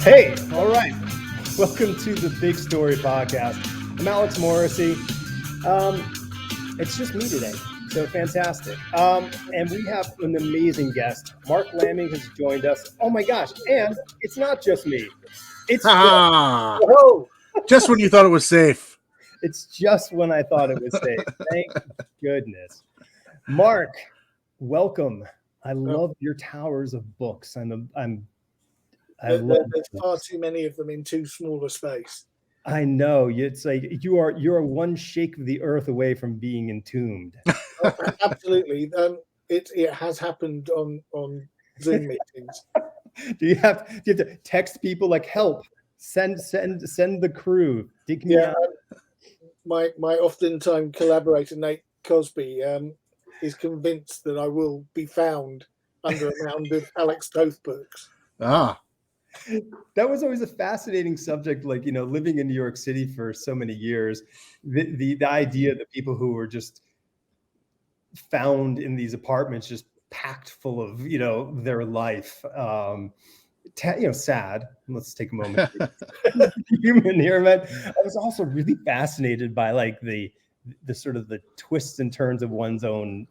Hey, all right. Welcome to the Big Story Podcast. I'm Alex Morrissey. It's just me today, so fantastic. And we have an amazing guest. Mark Laming has joined us. Oh my gosh! And it's not just me. It's whoa. Just when you thought it was safe. It's just when I thought it was safe. Thank goodness. Mark, welcome. I love your towers of books. There's far too many of them in too small a space. I know. It's like you're one shake of the earth away from being entombed. Oh, absolutely. It has happened on Zoom meetings. Do you have to text people like help? Send the crew. Dig me out. My oftentimes collaborator Nate Cosby is convinced that I will be found under a mound of Alex Toth books. That was always a fascinating subject, like, living in New York City for so many years, the idea that people who were just found in these apartments just packed full of, their life. Sad. Let's take a moment. Human here, man. I was also really fascinated by like the sort of the twists and turns of one's own,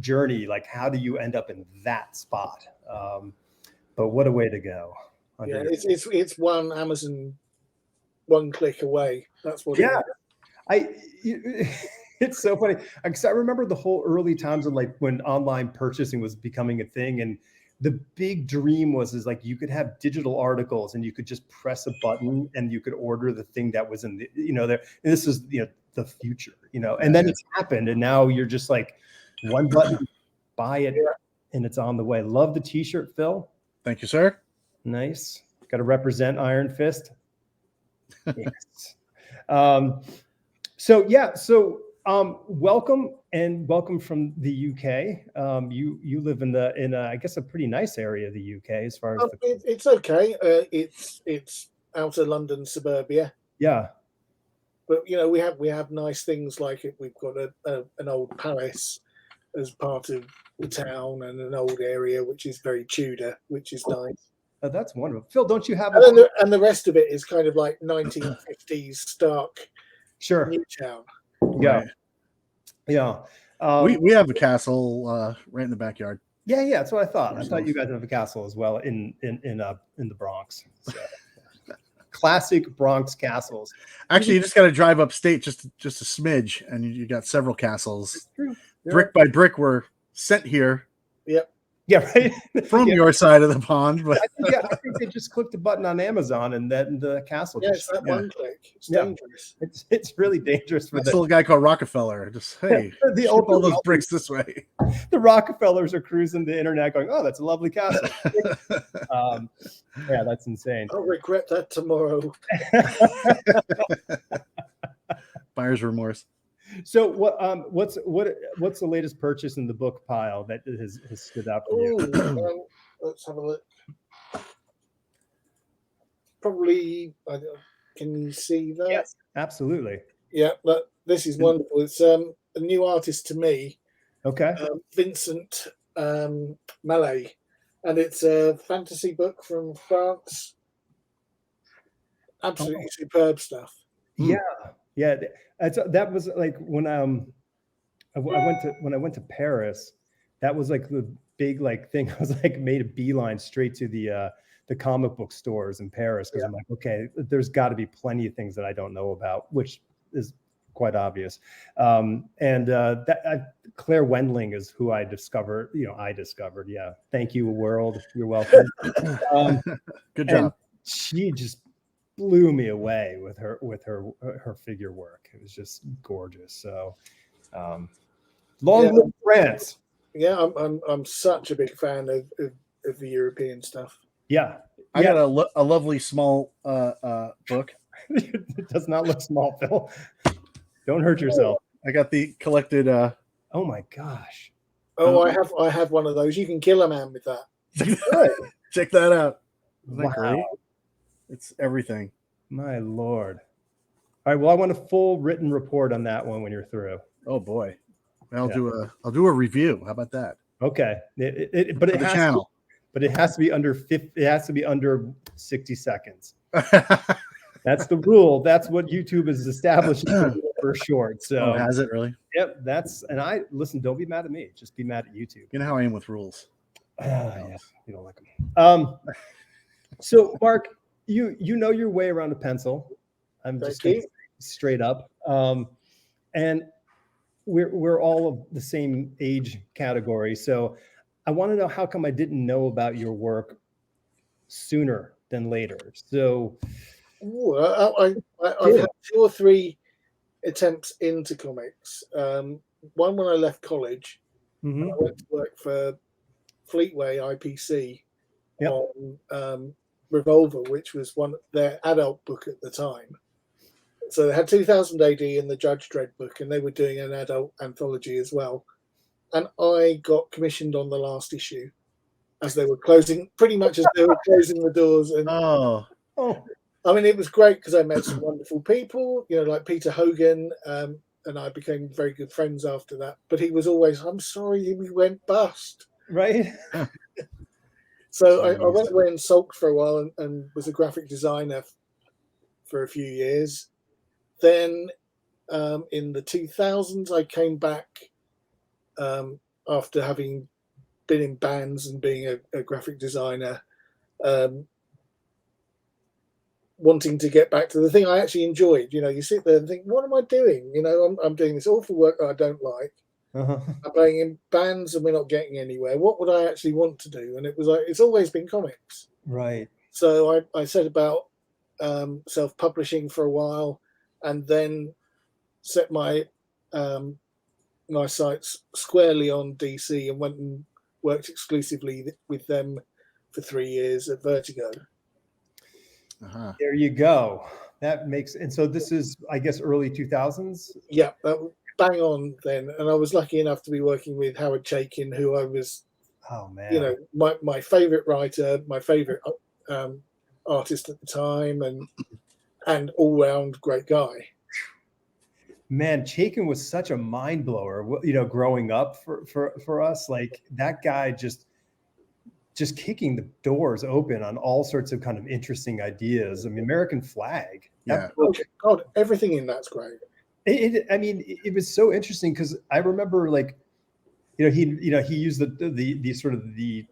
journey. Like, how do you end up in that spot? But what a way to go. Yeah, it's one Amazon, one click away. That's what. Yeah, it's so funny because I remember the whole early times of like when online purchasing was becoming a thing, and the big dream is like you could have digital articles and you could just press a button and you could order the thing that was in the there. And this is the future, and then it's happened, and now you're just like one button, buy it, and it's on the way. Love the T-shirt, Phil. Thank you, sir. Nice. Got to represent Iron Fist. Yes. Welcome from the UK. You live in I guess a pretty nice area of the UK as far as it's okay. It's outer London suburbia. Yeah. But we have nice things like it. We've got an old palace as part of the town and an old area which is very Tudor, which is nice. Oh, that's wonderful. Phil, don't you have and the rest of it is kind of like 1950s Stark New Town. Yeah. Right. Yeah. We have a castle right in the backyard. Yeah, that's what I thought. I thought you guys have a castle as well in the Bronx. So, classic Bronx castles. Actually, you just got to drive upstate just a smidge, and you got several castles. Brick by brick were sent here. Yep. Yeah, right. From your side of the pond, but I think they just clicked a button on Amazon and then the castle. It's that one click. It's dangerous. It's really dangerous for this little guy called Rockefeller. Just ship all those bricks this way. The Rockefellers are cruising the internet, going, "Oh, that's a lovely castle." Yeah, that's insane. I'll regret that tomorrow. Buyer's remorse. So what's the latest purchase in the book pile that has stood out for you? Let's have a look. Probably, can you see that? Yes, absolutely. Yeah, this is wonderful. It's a new artist to me. Okay. Vincent Mallet, and it's a fantasy book from France. Absolutely superb stuff. Yeah. That was like when I went to Paris. That was like the big thing. I was like made a beeline straight to the comic book stores in Paris because I'm like, okay, there's got to be plenty of things that I don't know about, which is quite obvious. Claire Wendling is who I discovered. Yeah. Thank you, world. You're welcome. Good job. She just blew me away with her figure work. It was just gorgeous. So long live France. Yeah, I'm such a big fan of the European stuff. Yeah. I got a lovely small book. It does not look small, Phil. Don't hurt yourself. I got the collected oh my gosh. Oh, I have one of those. You can kill a man with that. Check that out. Wow. Great? It's everything. My Lord. All right. Well, I want a full written report on that one when you're through. Oh boy. I'll do a review. How about that? Okay. But it has channel. but it has to be under 50. It has to be under 60 seconds. That's the rule. That's what YouTube is establishing for short. So has it really? Yep. And I listen. Don't be mad at me. Just be mad at YouTube. You know how I am with rules. Yeah, you don't like them. So Mark, you know your way around a pencil. I'm just gonna say straight up. And we're all of the same age category. So I want to know, how come I didn't know about your work sooner than later? So I've had 2 or 3 attempts into comics. One when I left college, I went to work for Fleetway IPC on Revolver, which was their adult book at the time. So they had 2000 AD and the Judge Dredd book, and they were doing an adult anthology as well. And I got commissioned on the last issue as they were closing the doors. And I mean, it was great because I met some wonderful people, like Peter Hogan, and I became very good friends after that. But he was always, "I'm sorry, we went bust." Right. So I went away and sulked for a while and was a graphic designer for a few years. Then in the 2000s, I came back after having been in bands and being a graphic designer, wanting to get back to the thing I actually enjoyed. You sit there and think, what am I doing? I'm doing this awful work that I don't like. I'm playing in bands and we're not getting anywhere. What would I actually want to do? And it was like, it's always been comics. Right. So I said about self-publishing for a while, and then set my my sights squarely on DC and went and worked exclusively with them for 3 years at Vertigo. There you go. That makes, and so this is, I guess, early 2000s. Yeah, that was bang on then. And I was lucky enough to be working with Howard Chaykin, who I was, my favorite writer, my favorite artist at the time, and all round great guy. Man, Chaykin was such a mind blower, growing up for us. Like, that guy just kicking the doors open on all sorts of kind of interesting ideas. I mean, American Flag. God, everything in that's great. It was so interesting because I remember, like, he used the sort of the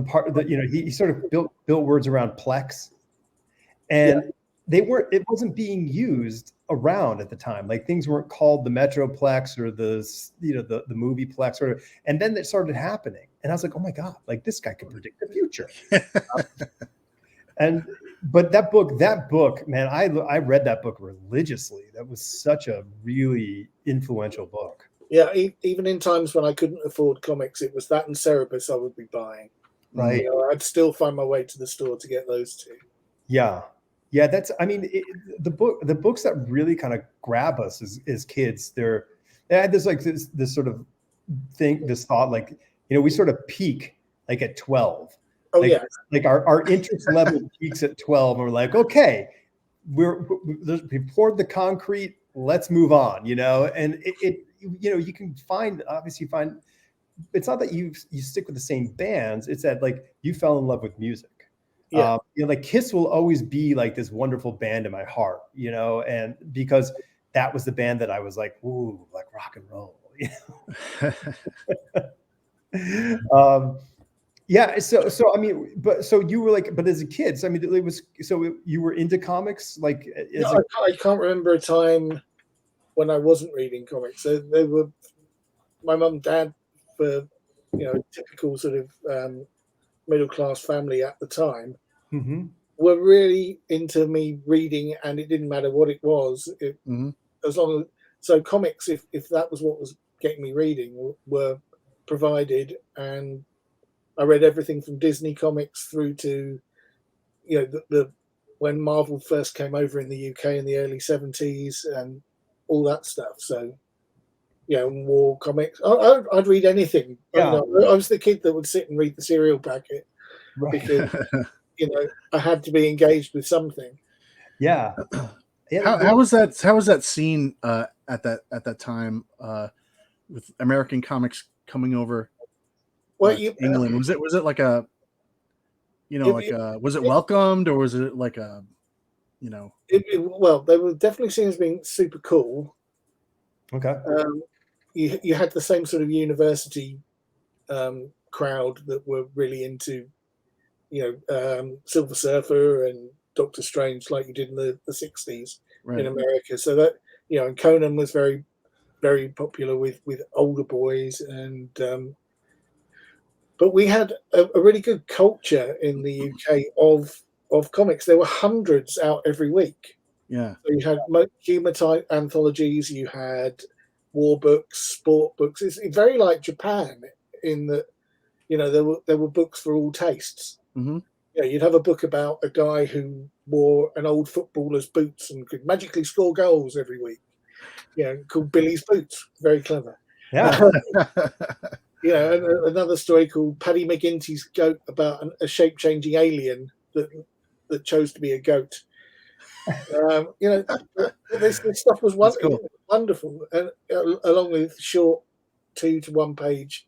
part that, he sort of built words around Plex, and it wasn't being used around at the time. Like, things weren't called the Metroplex or the movie Plex, and then it started happening. And I was like, oh my God, like, this guy could predict the future. But that book, man, I read that book religiously. That was such a really influential book. Yeah. Even in times when I couldn't afford comics, it was that and Cerebus I would be buying. Right. I'd still find my way to the store to get those two. Yeah. Yeah, the books that really kind of grab us as kids, they had this sort of thing, this thought, like, we sort of peak like at 12. Oh, like, yeah. Like our interest level peaks at 12, and we're like, okay, we poured the concrete, let's move on, and you can find it's not that you stick with the same bands, it's that, like, you fell in love with music. Yeah. Like, Kiss will always be like this wonderful band in my heart, and because that was the band that I was like, ooh, like rock and roll, Yeah. So I mean, but you were like, but as a kid, so, I mean, it was, so you were into comics, like, I can't remember a time when I wasn't reading comics. So they were, my mum and dad were, typical sort of middle class family at the time, were really into me reading, and it didn't matter what it was. As long as, so comics, if that was what was getting me reading, were provided. And I read everything from Disney comics through to, the when Marvel first came over in the UK in the early 70s and all that stuff. So, war comics. I'd read anything. Yeah. I was the kid that would sit and read the cereal packet, right. because, I had to be engaged with something. Yeah. How was that scene at that time with American comics coming over Well, England? Was it like a, was it welcomed, or was it like a, well, they were definitely seen as being super cool. Okay. You had the same sort of university crowd that were really into, Silver Surfer and Doctor Strange, like you did in the 60s in America. So that, and Conan was very, very popular with older boys. And but we had a really good culture in the UK of comics. There were hundreds out every week. Yeah. So you had humor type anthologies, you had war books, sport books. It's very like Japan in that, there were books for all tastes. Mm-hmm. Yeah, you'd have a book about a guy who wore an old footballer's boots and could magically score goals every week. Called Billy's Boots. Very clever. Yeah. And another story called Paddy McGinty's Goat, about a shape-changing alien that chose to be a goat. This stuff was wonderful, and along with short 2 to 1 page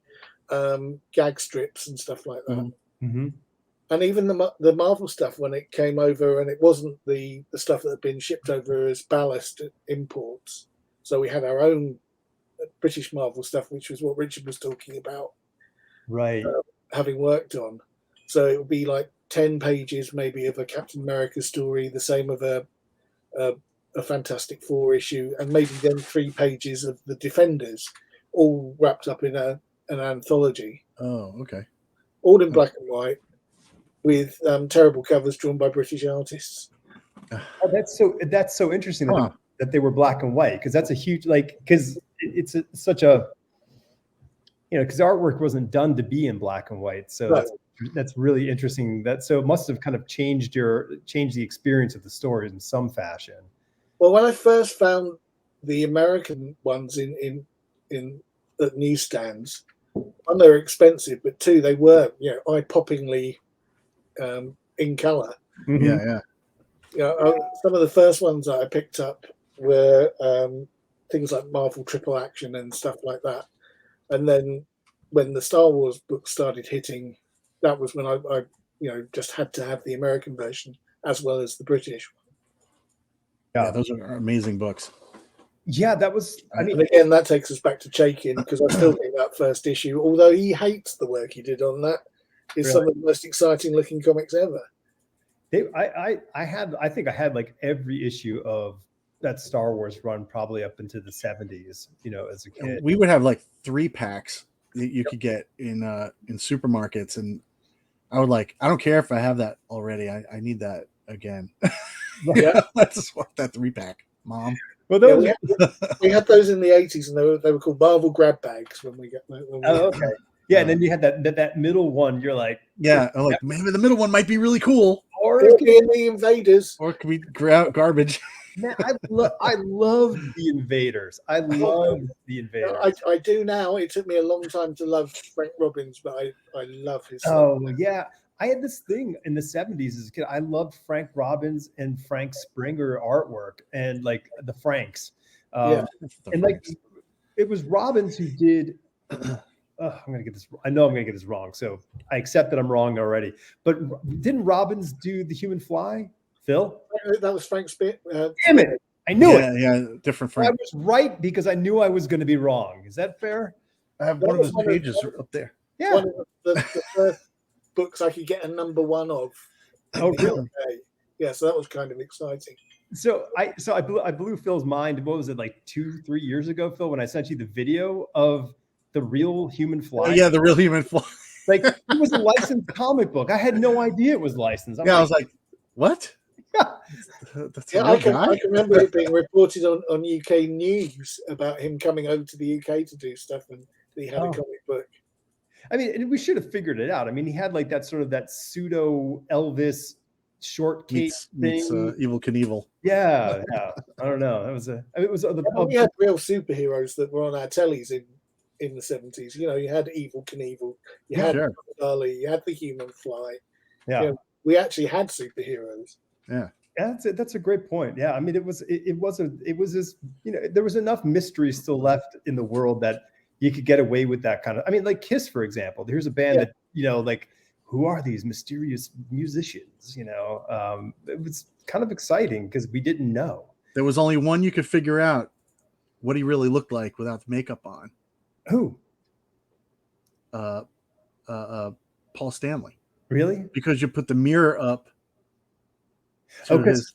gag strips and stuff like that. Mm-hmm. And even the Marvel stuff, when it came over, and it wasn't the stuff that had been shipped over as ballast imports. So we had our own British Marvel stuff, which was what Richard was talking about. Right. Having worked on. So it would be like 10 pages maybe of a Captain America story, the same of a Fantastic Four issue, and maybe then 3 pages of the Defenders, all wrapped up in an anthology. Oh, okay. All in black and white, with terrible covers drawn by British artists. Oh, that's so interesting that they were black and white, because that's a huge, because it's such a, because artwork wasn't done to be in black and white. So right. That's really interesting. So it must have kind of changed the experience of the stories in some fashion. Well, when I first found the American ones in at newsstands, one, they were expensive, but 2, they were eye-poppingly in color. Mm-hmm. Yeah. Some of the first ones that I picked up were things like Marvel Triple Action and stuff like that. And then when the Star Wars books started hitting, that was when I just had to have the American version as well as the British one. Yeah, those are amazing books. Yeah, that was. And again, that takes us back to Chaikin, because I still think that first issue, although he hates the work he did on that, is some of the most exciting looking comics ever. I think I had like every issue of that Star Wars run probably up into the 70s, as a kid. We would have like 3 packs that you could get in supermarkets, and I don't care if I have that already. I need that again. Yeah. I just want that 3-pack, Mom. Well, we had those in the 80s, and they were called Marvel grab bags when we got. Okay. Yeah, and then you had that middle one. You're like, maybe the middle one might be really cool, or it could be in the Invaders, or it could be garbage. Man, I love the Invaders. I love the Invaders. I do now. It took me a long time to love Frank Robbins, but I love his stuff. Oh yeah, I had this thing in the 70s as a kid. I loved Frank Robbins and Frank Springer artwork, and like the Franks. And like it was Robbins who did. I'm gonna get this. I know I'm gonna get this wrong, so I accept that I'm wrong already. But didn't Robbins do the Human Fly, Phil? That was Frank Spit. Damn it! I knew it. Yeah, different Frank. I was right because I knew I was going to be wrong. Is that fair? I have one of those pages up there. Yeah, one of the first books I could get a number 1 of. Oh, really? Yeah, so that was kind of exciting. So I blew Phil's mind. What was it, like 2-3 years ago, Phil, when I sent you the video of the real Human Fly? Yeah, the real Human Fly. Like, it was a licensed comic book. I had no idea it was licensed. I was like, what? Yeah, I can remember it being reported on UK news about him coming over to the UK to do stuff, and he had a comic book. I mean, and we should have figured it out. I mean, he had like that pseudo Elvis short cape thing. Evil Knievel. Yeah. I don't know. We had real superheroes that were on our tellies in the 70s. You had Evil Knievel, you had Dali, you had the Human Fly. Yeah. We actually had superheroes. Yeah. That's a great point. Yeah. I mean, it was this, there was enough mystery still left in the world that you could get away with that kind of, I mean, like Kiss, for example. There's a band that, you know, like, who are these mysterious musicians? You know, it was kind of exciting because we didn't know. There was only one you could figure out what he really looked like without the makeup on. Who? Paul Stanley. Really? Because you put the mirror up. Oh, because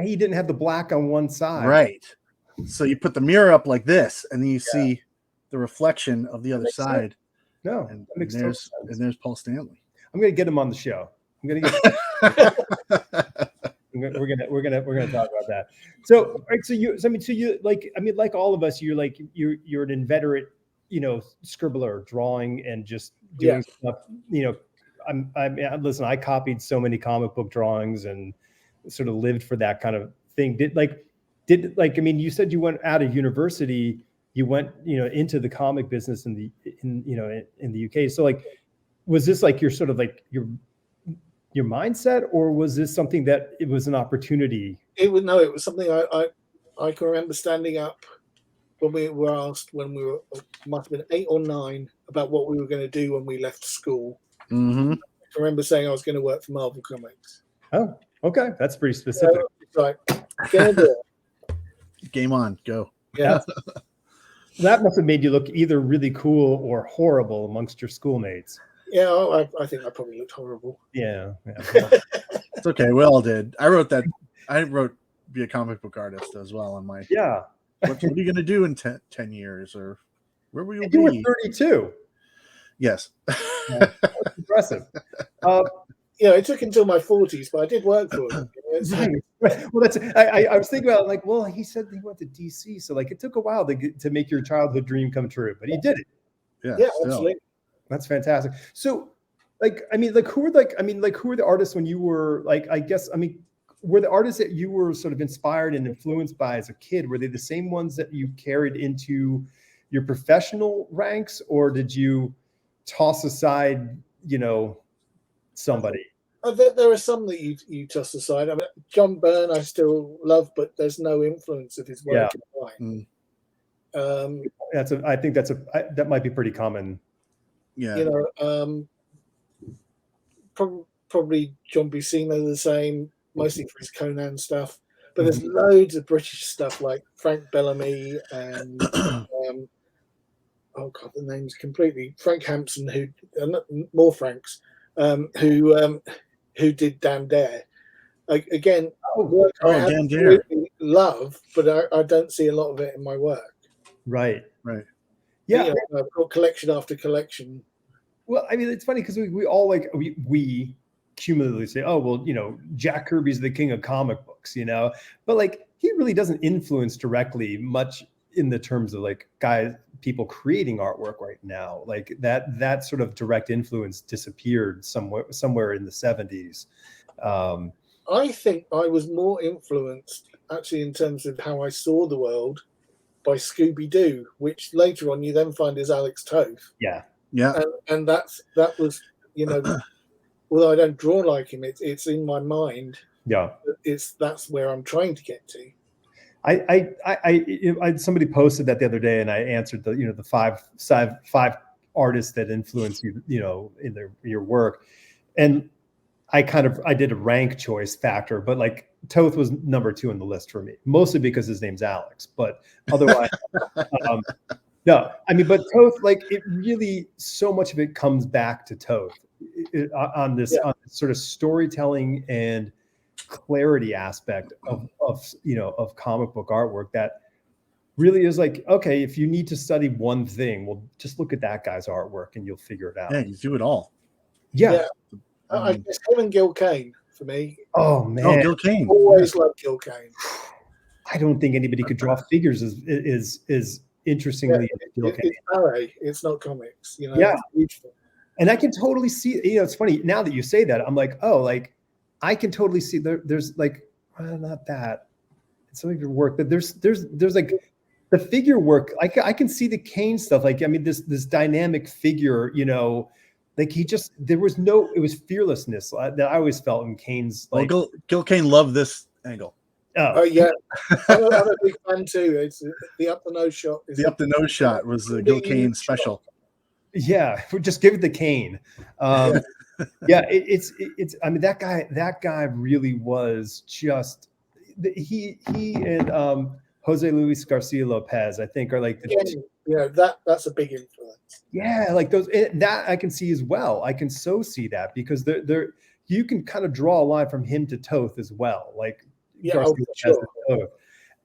he didn't have the black on one side. Right. So you put the mirror up like this, and then you see the reflection of the other side. Sense. No, and there's Paul Stanley. I'm gonna get him on the show. I'm gonna get. we're gonna talk about that. So, right. So you like all of us, you're an inveterate, you know, scribbler, drawing and just doing stuff. You know, listen. I copied so many comic book drawings and sort of lived for that kind of thing. I mean, you said you went out of university, you went, you know, into the comic business in the UK. So like, was this like your sort of like your mindset, or was this something that it was an opportunity? It was something I can remember standing up when we were asked when we were, must have been 8 or 9, about what we were going to do when we left school. Mm-hmm. I remember saying I was going to work for Marvel Comics. Oh, okay. That's pretty specific. Right. Gonna do it. Game on, go. Yeah. That must have made you look either really cool or horrible amongst your schoolmates. Yeah, I think I probably looked horrible. Yeah. It's okay. We all did. I wrote be a comic book artist as well on my. Yeah. What are you going to do in 10 years, or where will you be? You were 32. Yes. That's impressive. Yeah, it took until my 40s, but I did work for it. Right. Well, I was thinking about it, like, well, he said he went to DC, so like it took a while to make your childhood dream come true, but he did it. Yeah, absolutely. That's fantastic. So, who are the artists when you were like, I guess, I mean, were the artists that you were sort of inspired and influenced by as a kid, were they the same ones that you carried into your professional ranks, or did you toss aside, you know, somebody? There are some that you toss aside. I mean, John Byrne I still love, but there's no influence of his work in mine. I think that might be pretty common. Yeah. You know, probably John Buscema the same, mostly for his Conan stuff. But there's loads of British stuff like Frank Bellamy and oh god, the name's completely Frank Hampson, who more Franks, who did Damn Dare. Again, work I absolutely love, but I don't see a lot of it in my work. Right. Yeah, you know, I've got collection after collection. Well, I mean, it's funny because we all like we cumulatively say, oh, well, you know, Jack Kirby's the king of comic books, you know, but like he really doesn't influence directly much in the terms of like people creating artwork right now. Like that sort of direct influence disappeared somewhere in the 70s. I think I was more influenced actually in terms of how I saw the world by Scooby-Doo, which later on you then find is Alex Toth. Yeah. And that was, you know, although I don't draw like him, it's in my mind. Yeah. That's where I'm trying to get to. Somebody posted that the other day, and I answered the five artists that influence you, you know, in your work, and I did a rank choice factor, but like Toth was number 2 on the list for me, mostly because his name's Alex, but otherwise, no, I mean, but Toth, like it really, so much of it comes back to Toth on this sort of storytelling and clarity aspect of comic book artwork that really is like, okay, if you need to study one thing, well, just look at that guy's artwork and you'll figure it out. Yeah, you do it all. Yeah. I guess him and Gil Kane for me. Oh man, Gil Kane. Always loved Gil Kane. I don't think anybody could draw figures as interestingly as Gil Kane. It's ballet. It's not comics. You know. Yeah. It's beautiful. And I can totally see. You know, it's funny now that you say that. I'm like, oh, like I can totally see there's like, not that. It's some of your work, but there's like the figure work. I can see the Kane stuff. Like, I mean, this dynamic figure, you know, like it was fearlessness that I always felt in Kane's. Like, well, Gil Kane loved this angle. Oh yeah, I'm a big fan too. It's the up the nose shot. The up the nose shot was the Gil Kane special. Yeah, just give it the cane. Yeah, it's. I mean, that guy really was just. He and Jose Luis Garcia Lopez, I think, are like that's a big influence. Yeah, like those that I can see as well. I can so see that because they're you can kind of draw a line from him to Toth as well, like Garcia Lopez and Toth.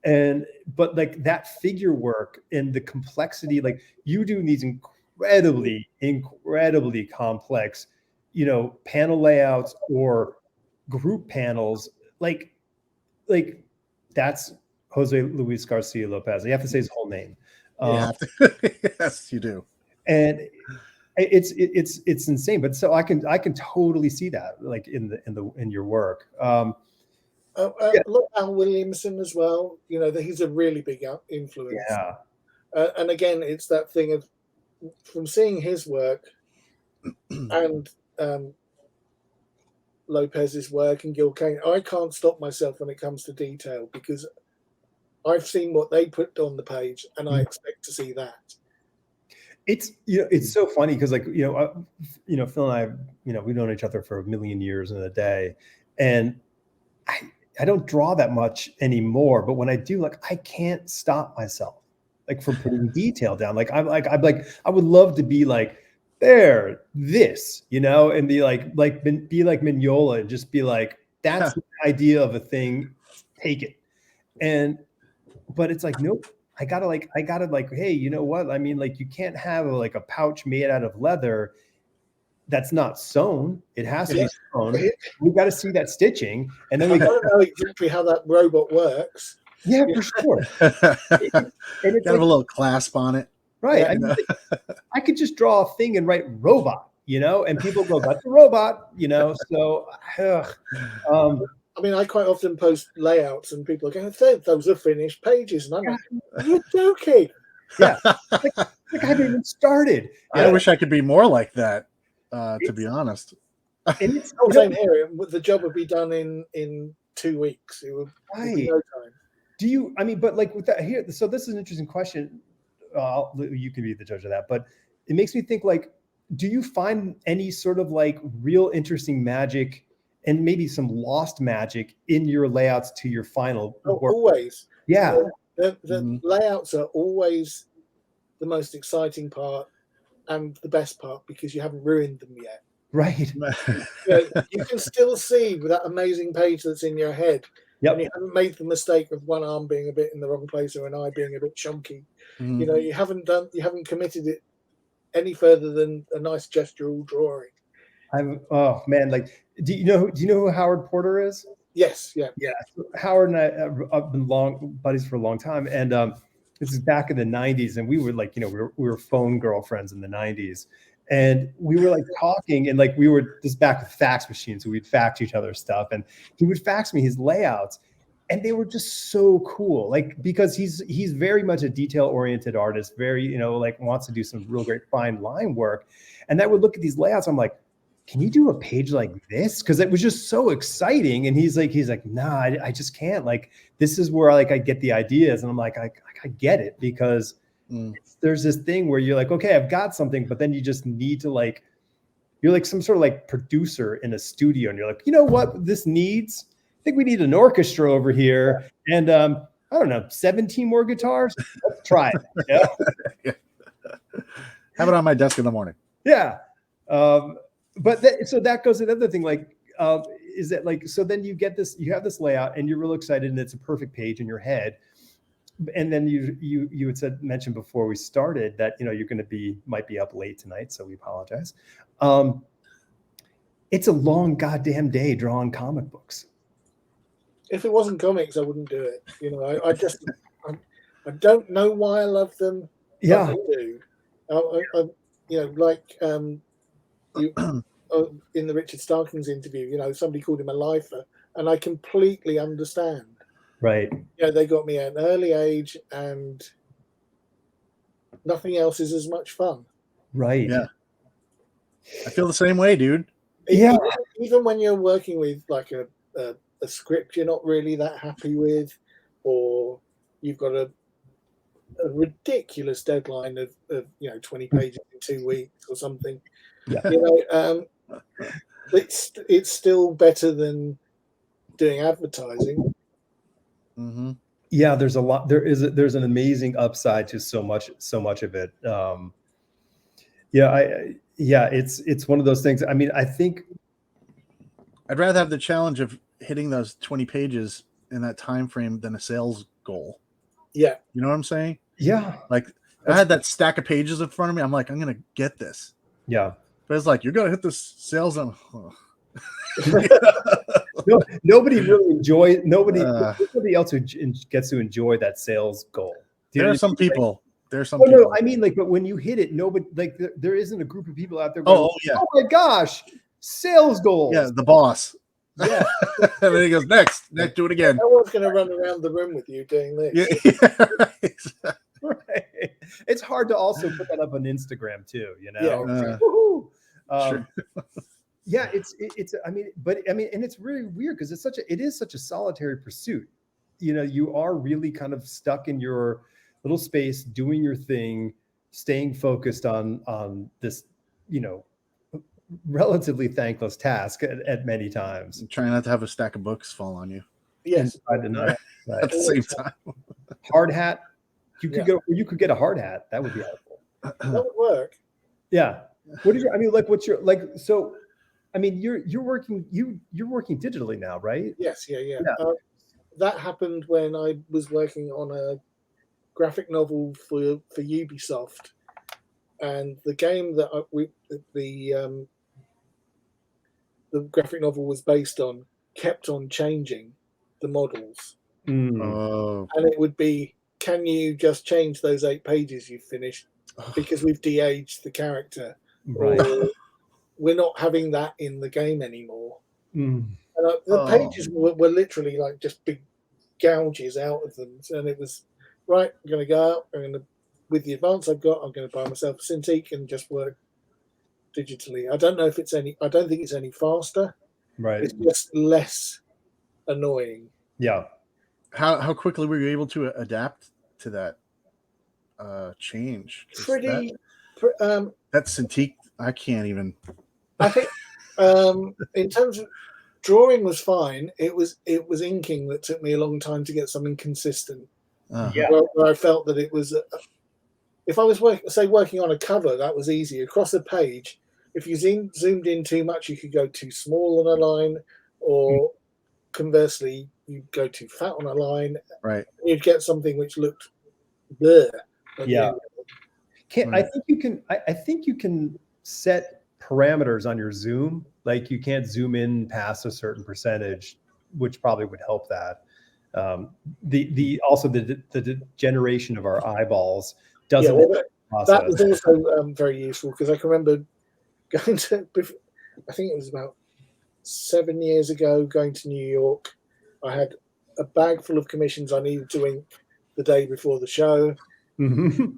And but like that figure work and the complexity, like you do these incredibly complex, panel layouts or group panels, like that's Jose Luis Garcia Lopez. You have to say his whole name. Yes, you do. And it's insane. But so I can totally see that, like in your work. Look, Al Williamson as well. He's a really big influence. Yeah. And again, it's that thing of from seeing his work and Lopez's work and Gil Kane, I can't stop myself when it comes to detail because I've seen what they put on the page and I expect to see that. It's it's so funny because like Phil and I we've known each other for a million years in a day, and I don't draw that much anymore, but when I do, like I can't stop myself like from putting detail down. Like I would love to be like this, and be like Mignola and just be like, that's the idea of a thing, take it. But it's like, nope, I gotta hey, you know what? I mean, like you can't have a pouch made out of leather that's not sewn. It has to be sewn. We got to see that stitching, and then we got to know exactly how that robot works. Yeah, for sure. And it's got a little clasp on it, right? Yeah, I mean, I could just draw a thing and write robot, and people go, "That's a robot," So, I mean, I quite often post layouts, and people are going, "Those are finished pages," and I'm like, "You're joking." Yeah, like I haven't even started. I wish I could be more like that. To be honest, and it's same here. The job would be done in 2 weeks. It would be no time. Do you? I mean, but like with that here, so this is an interesting question. You can be the judge of that, but it makes me think. Like, do you find any sort of like real interesting magic and maybe some lost magic in your layouts to your final work? Always. Yeah. The layouts are always the most exciting part and the best part because you haven't ruined them yet. Right. You can still see with that amazing page that's in your head. Yep. And you haven't made the mistake of one arm being a bit in the wrong place or an eye being a bit chunky. You haven't committed it any further than a nice gestural drawing. Oh man, like do you know who Howard Porter is? Yes, yeah. Howard and I have been buddies for a long time, and this is back in the 90s, and we were like, we were phone girlfriends in the 90s, and we were like talking, and like we were just back with fax machines, so we'd fax each other stuff, and he would fax me his layouts, and they were just so cool, like because he's very much a detail-oriented artist, very wants to do some real great fine line work, and I would look at these layouts, I'm like, can you do a page like this? Because it was just so exciting. And he's like, nah, I just can't. Like, this is where I get the ideas. And I'm like, I get it, because there's this thing where you're like, okay, I've got something, but then you just need to you're like some sort of like producer in a studio. And you're like, you know what this needs? I think we need an orchestra over here. And I don't know, 17 more guitars. Let's try it. Have it on my desk in the morning. Yeah. But so that goes to the other thing, like, is that like, so then you have this layout and you're real excited and it's a perfect page in your head. And then you had mentioned before we started that, you're going to might be up late tonight. So we apologize. It's a long goddamn day drawing comic books. If it wasn't comics, I wouldn't do it. I don't know why I love them. Yeah. I do. In the Richard Starkings interview, somebody called him a lifer, and I completely understand. Right. They got me at an early age, and nothing else is as much fun. Right. Yeah. I feel the same way, dude. Yeah. Even when you're working with like a a script you're not really that happy with, or you've got a ridiculous deadline of 20 pages in 2 weeks or something. Yeah. It's still better than doing advertising. Mm-hmm. Yeah, there's a lot. There's an amazing upside to so much of it. It's one of those things. I mean, I think I'd rather have the challenge of hitting those 20 pages in that time frame than a sales goal. Yeah. You know what I'm saying? Yeah. Like I had that stack of pages in front of me. I'm like, I'm going to get this. Yeah. But it's like, you're going to hit this sales on. Nobody really enjoys, nobody else who gets to enjoy that sales goal. There are some people. There's some. No, I mean, like, but when you hit it, nobody, like, there isn't a group of people out there going, yeah. Oh my gosh, sales goals. Yeah, the boss. Yeah. And then he goes, next, do it again. No one's going to run around the room with you doing this. Yeah. Right. It's hard to also put that up on Instagram too, you know? Yeah. Sure. Yeah, it's and it's really weird because it is such a solitary pursuit. You know, you are really kind of stuck in your little space, doing your thing, staying focused on this, relatively thankless task at many times. I'm trying not to have a stack of books fall on you. Yes. At the same time. Hard hat. You could get a hard hat. That would be helpful. That would work. Yeah. So I mean, you're working digitally now, right? Yes, yeah. That happened when I was working on a graphic novel for Ubisoft, and the game that the graphic novel was based on kept on changing the models, Oh. and it would be, can you just change those 8 pages you've finished because we've de-aged the character, Right. or we're not having that in the game anymore. Mm. And the pages were literally like just big gouges out of them, and it was right. I'm going to go out. With the advance I've got, I'm going to buy myself a Cintiq and just work digitally. I don't think it's any faster. Right. It's just less annoying. Yeah. How quickly were you able to adapt to that change? That Cintiq, I can't even. I think in terms of drawing was fine. It was inking that took me a long time to get something consistent. Yeah. Where I felt that it was, if I was working on a cover, that was easy. Across a page, if you zoomed in too much, you could go too small on a line, or conversely, you'd go too fat on a line. Right. You'd get something which looked blur. Yeah. I think you can set parameters on your zoom. Like you can't zoom in past a certain percentage, which probably would help that. The generation of our eyeballs doesn't. That was also very useful, because I can remember going to, I think it was about 7 years ago, going to New York. I had a bag full of commissions I needed to ink the day before the show. Mm-hmm.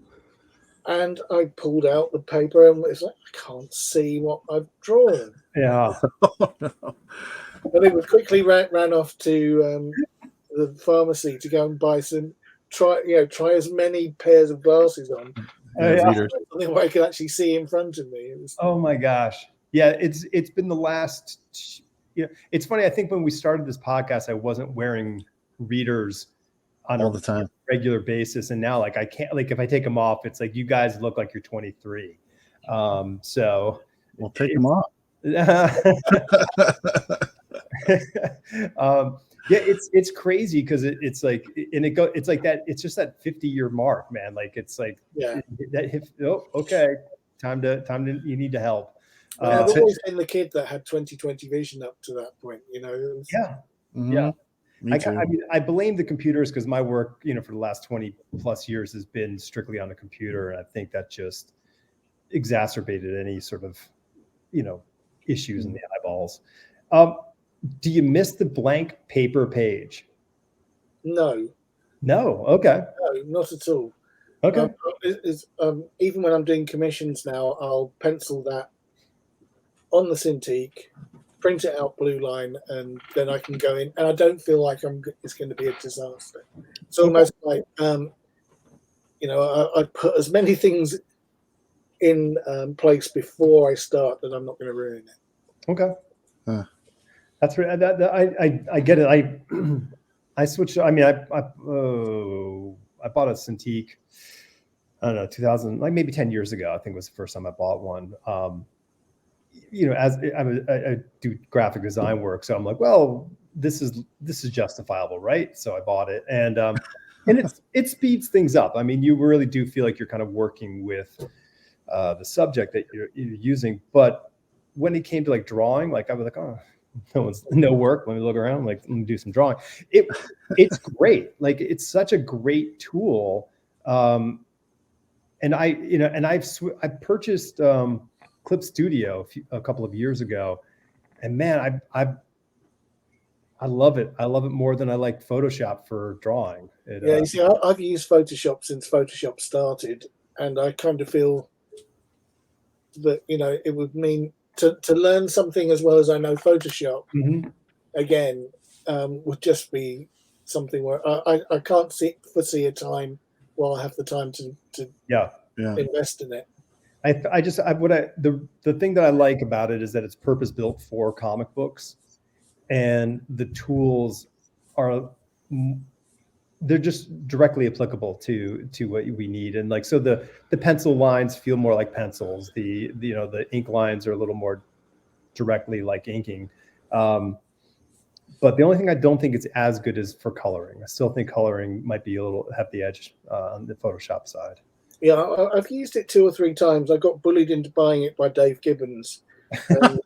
And I pulled out the paper and it's like, I can't see what I've drawn. Yeah. And it was quickly ran off to the pharmacy to go and buy try as many pairs of glasses on. Something where I could actually see in front of me. Oh my gosh. Yeah, it's been the last, it's funny. I think when we started this podcast, I wasn't wearing readers on all the time, regular basis, and now like I can't, like if I take them off, it's like you guys look like you're 23. So we'll take them off. Yeah, it's crazy because it's like, and it's like that. It's just that 50-year mark, man. Like it's like okay, time to you need to help. I've always been the kid that had 20/20 vision up to that point, Yeah. Mm-hmm. Yeah. Me too. I blame the computers because my work, for the last 20 plus years has been strictly on the computer. And I think that just exacerbated any sort of, issues in the eyeballs. Do you miss the blank paper page? No. Okay. No, not at all. Okay. Even when I'm doing commissions now, I'll pencil that on the Cintiq, print it out blue line, and then I can go in, and I don't feel like it's going to be a disaster. It's almost like I put as many things in place before I start that I'm not going to ruin it. Okay. That's right. I get it. I switched. I mean, I bought a Cintiq. I don't know, 2000, like maybe 10 years ago. I think was the first time I bought one. As I do graphic design work, so I'm like, well, this is justifiable, right? So I bought it, and it speeds things up. I mean, you really do feel like you're kind of working with the subject that you're using. But when it came to like drawing, like I was like, oh, no work. Let me look around. Like, let me do some drawing. It's great. Like, it's such a great tool. And I purchased Clip Studio a couple of years ago, and man, I love it. I love it more than I like Photoshop for drawing. You see, I've used Photoshop since Photoshop started, and I kind of feel that it would mean to learn something as well as I know Photoshop again would just be something where I can't foresee a time where I'll have the time to invest in it. The thing that I like about it is that it's purpose built for comic books, and the tools they're just directly applicable to what we need. And like, so the pencil lines feel more like pencils. The ink lines are a little more directly like inking. But the only thing I don't think it's as good is for coloring. I still think coloring might be have the edge on the Photoshop side. Yeah, I've used it 2 or 3 times. I got bullied into buying it by Dave Gibbons, who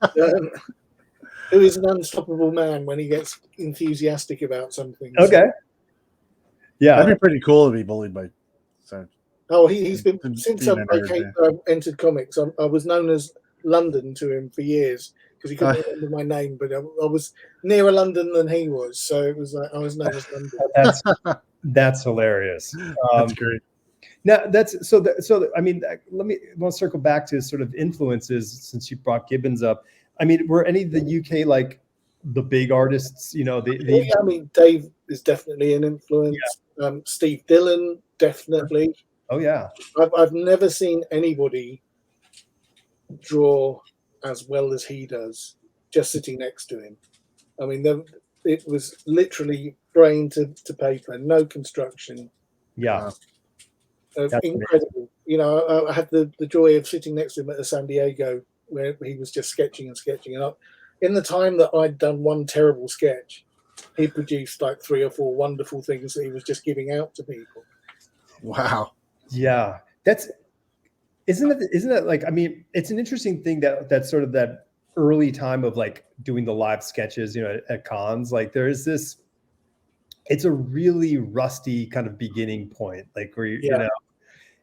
is an unstoppable man when he gets enthusiastic about something. Okay. Yeah, that'd be pretty cool to be bullied by. So. Oh, he's been since I entered comics. I was known as London to him for years because he couldn't remember my name, but I was nearer London than he was, so it was like I was known as London. That's hilarious. That's great. Now I mean, let me circle back to sort of influences since you brought Gibbons up. I mean, were any of the UK like the big artists? I mean, Dave is definitely an influence. Yeah. Steve Dillon, definitely. Oh yeah. I've never seen anybody draw as well as he does just sitting next to him. I mean, it was literally brain to paper, no construction. Yeah. Incredible. Amazing. I had the joy of sitting next to him at the San Diego where he was just sketching and sketching. And in the time that I'd done one terrible sketch, he produced like 3 or 4 wonderful things that he was just giving out to people. Wow. Yeah. Isn't that like, I mean, it's an interesting thing that sort of that early time of like doing the live sketches, at cons, like there is this, it's a really rusty kind of beginning point, like where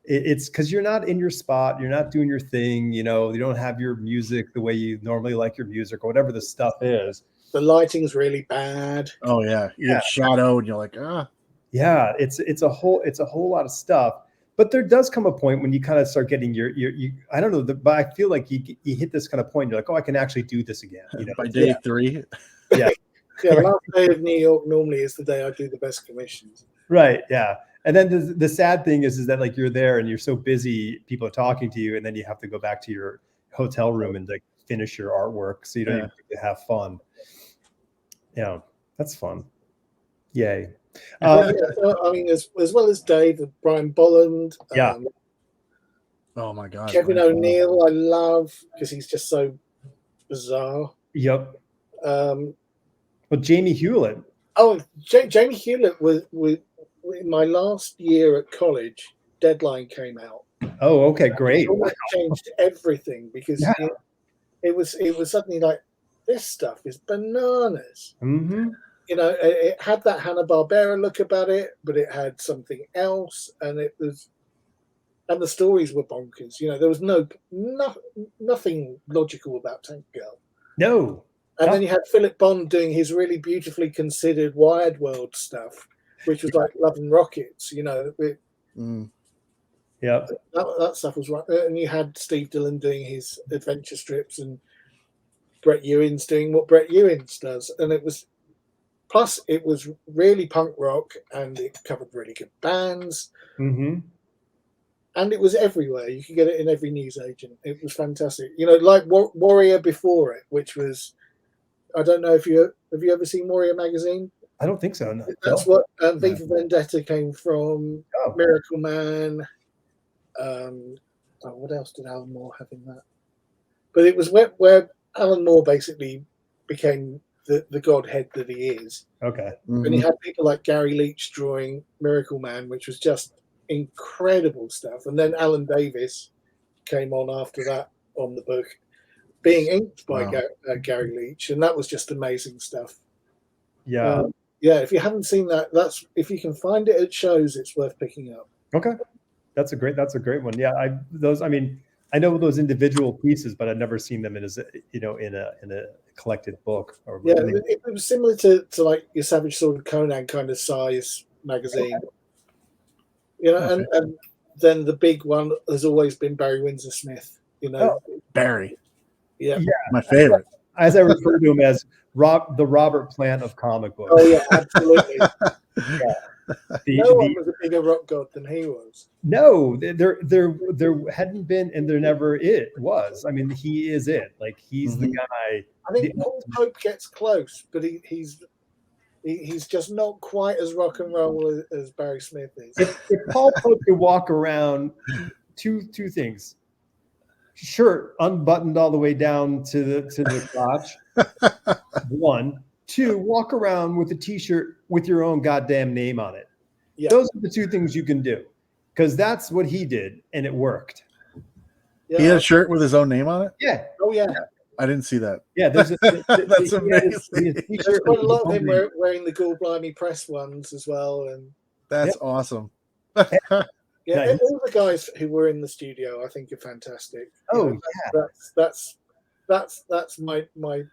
it's because you're not in your spot, you're not doing your thing, you don't have your music the way you normally like your music or whatever the stuff is. The lighting's really bad. Oh yeah, you have shadow, and you're like, ah. Yeah, it's a whole lot of stuff. But there does come a point when you kind of start getting your I don't know, but I feel like you hit this kind of point. You're like, oh, I can actually do this again. By day 3. Yeah. Yeah, the last day of New York normally is the day I do the best commissions. Right. Yeah. And then the sad thing is that like you're there and you're so busy, people are talking to you, and then you have to go back to your hotel room and like finish your artwork, so you don't even get to have fun. Yeah, that's fun. Yay. I mean, as well as Dave, Brian Bolland. Yeah. Oh my God. Kevin O'Neill, I love because he's just so bizarre. Yep. Well, Jamie Hewlett. Oh, Jamie Hewlett was in my last year at college. Deadline came out. Oh, okay, great. It changed everything because it was suddenly like, this stuff is bananas. Mm-hmm. It had that Hanna-Barbera look about it, but it had something else, and the stories were bonkers. There was nothing logical about Tank Girl. No. And then you had Philip Bond doing his really beautifully considered Wired World stuff, which was like Love and Rockets. Yeah. That stuff was right. And you had Steve Dillon doing his adventure strips, and Brett Ewins doing what Brett Ewins does, and it was really punk rock, and it covered really good bands, Mm-hmm. and it was everywhere. You could get it in every newsagent. It was fantastic. You know, like Warrior before it, which was, I don't know if have you ever seen Warrior magazine? I don't think so. No. That's what V for Vendetta came from. Oh. Miracle Man. What else did Alan Moore have in that? But it was where Alan Moore basically became the godhead that he is. Okay. Mm-hmm. And he had people like Gary Leach drawing Miracle Man, which was just incredible stuff. And then Alan Davis came on after that on the book, being inked by Gary Leach, and that was just amazing stuff. Yeah. Yeah, if you haven't seen that, if you can find it at shows, it's worth picking up. Okay. That's a great one. Yeah, I know those individual pieces, but I've never seen them in a collected book. Or yeah, it was similar to like your Savage Sword of Conan kind of size magazine. Okay. You know, okay. and then the big one has always been Barry Windsor Smith. You know, Barry. Yeah, my favorite. As I refer to him as the Robert Plant of comic books. Oh yeah, absolutely. Yeah. No one was a bigger rock god than he was. No, there hadn't been, and there never was. I mean, he is it. Like he's the guy. I think Paul Pope gets close, but he's just not quite as rock and roll as Barry Smith is. If Paul Pope could walk around, two things: shirt unbuttoned all the way down to the crotch. 1, 2, walk around with a T-shirt with your own goddamn name on it. Yeah. Those are the 2 things you can do, because that's what he did, and it worked. Yeah. He had a shirt with his own name on it? Yeah. Oh, yeah. I didn't see that. Yeah, that's amazing. There's quite a lot of him wearing the Ghoul Blimey press ones as well. And that's awesome. Yeah, all the guys who were in the studio, I think, are fantastic. Oh, that's my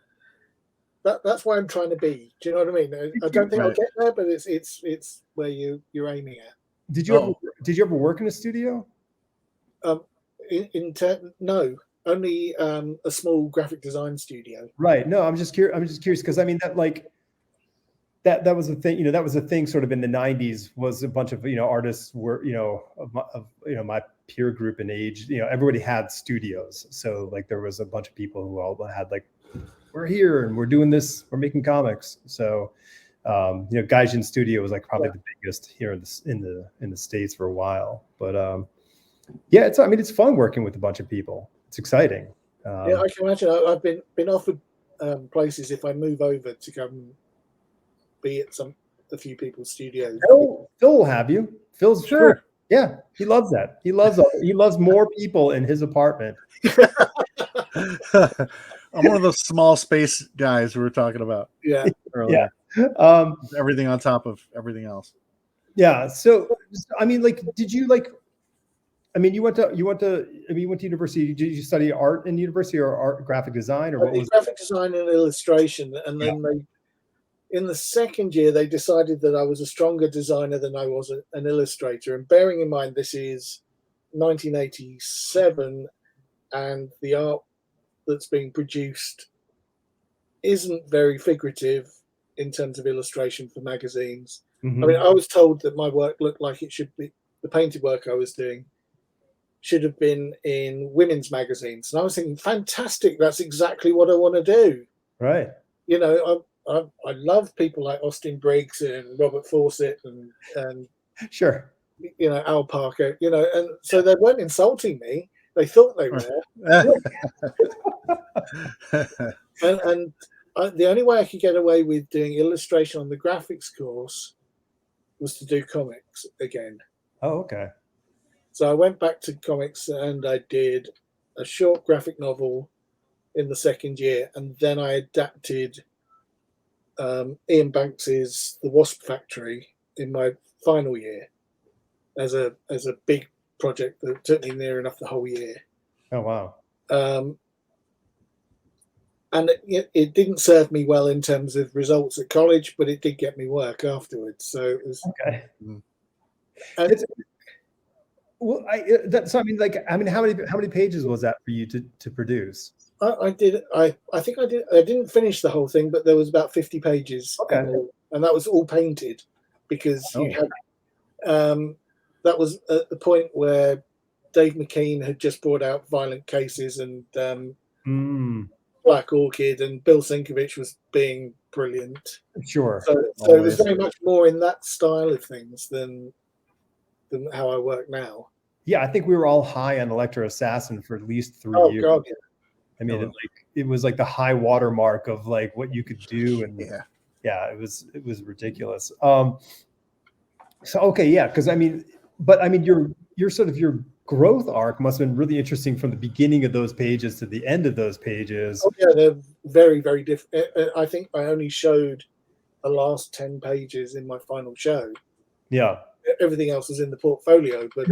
that's where I'm trying to be. Do you know what I mean? I don't think I'll get there, but it's where you're aiming at. Did you ever work in a studio? No, only a small graphic design studio. Right. No, I'm just curious because I mean that was a thing. You know, that was a thing sort of in the 90s. Was a bunch of artists were of my peer group in age. Everybody had studios, so like there was a bunch of people who all had like, we're here and we're doing this, we're making comics. So, Gaijin Studio was like probably the biggest here in the States for a while. But it's fun working with a bunch of people. It's exciting. Yeah, I can imagine. I've been offered places if I move over to come be at a few people's studios. Phil will have you. Phil's sure. Yeah, he loves that. He loves more people in his apartment. I'm one of those small space guys we were talking about. Yeah. Earlier. Yeah. Everything on top of everything else. Yeah. So, I mean, like, did you like? I mean, you went to university. Did you study art in university or art graphic design, or what was graphic design and illustration? And then in the second year, they decided that I was a stronger designer than I was an illustrator. And bearing in mind, this is 1987, and the art that's being produced isn't very figurative in terms of illustration for magazines. Mm-hmm. I mean, I was told that my work looked like it should be, the painted work I was doing should have been in women's magazines. And I was thinking, fantastic, that's exactly what I want to do. Right. I love people like Austin Briggs and Robert Fawcett and sure. Al Parker, and so they weren't insulting me. They thought they were. and the only way I could get away with doing illustration on the graphics course was to do comics again. Oh, okay. So I went back to comics and I did a short graphic novel in the second year, and then I adapted Ian Banks's The Wasp Factory in my final year as a big project that took me near enough the whole year. Oh wow! And it didn't serve me well in terms of results at college, but it did get me work afterwards. So it was okay. And, well, how many pages was that for you to produce? I did. I think I did. I didn't finish the whole thing, but there was about 50 pages, Okay. and that was all painted because you Oh. had. That was at the point where Dave McKean had just brought out Violent Cases and Black Orchid, and Bill Sienkiewicz was being brilliant. Sure. So it was very much more in that style of things than how I work now. Yeah, I think we were all high on Electro Assassin for at least 3 years. God, yeah. I mean, it was like the high water mark of like what you could do, and it was ridiculous. So okay, yeah, because I mean, your sort of your growth arc must have been really interesting from the beginning of those pages to the end of those pages. Oh yeah, they're very, very different. I think I only showed the last 10 pages in my final show. Yeah, everything else is in the portfolio, but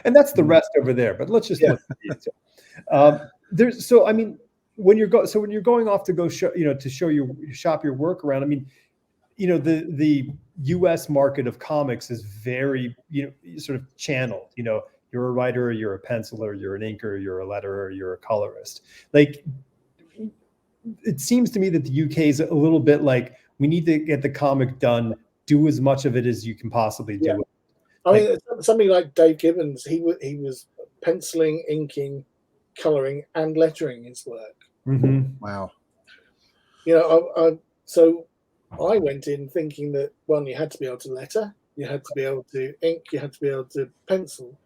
and that's the rest over there. But let's just look at these. There's so I mean, when you're going off to go show, to shop your work around. I mean, the U.S. market of comics is very sort of channeled. You're a writer, you're a penciler, you're an inker, you're a letterer, you're a colorist. Like, it seems to me that the UK is a little bit like, we need to get the comic done, do as much of it as you can possibly do. I mean, somebody like Dave Gibbons, he was penciling, inking, coloring, and lettering his work. Wow. So I went in thinking that, well, you had to be able to letter, you had to be able to ink, you had to be able to pencil.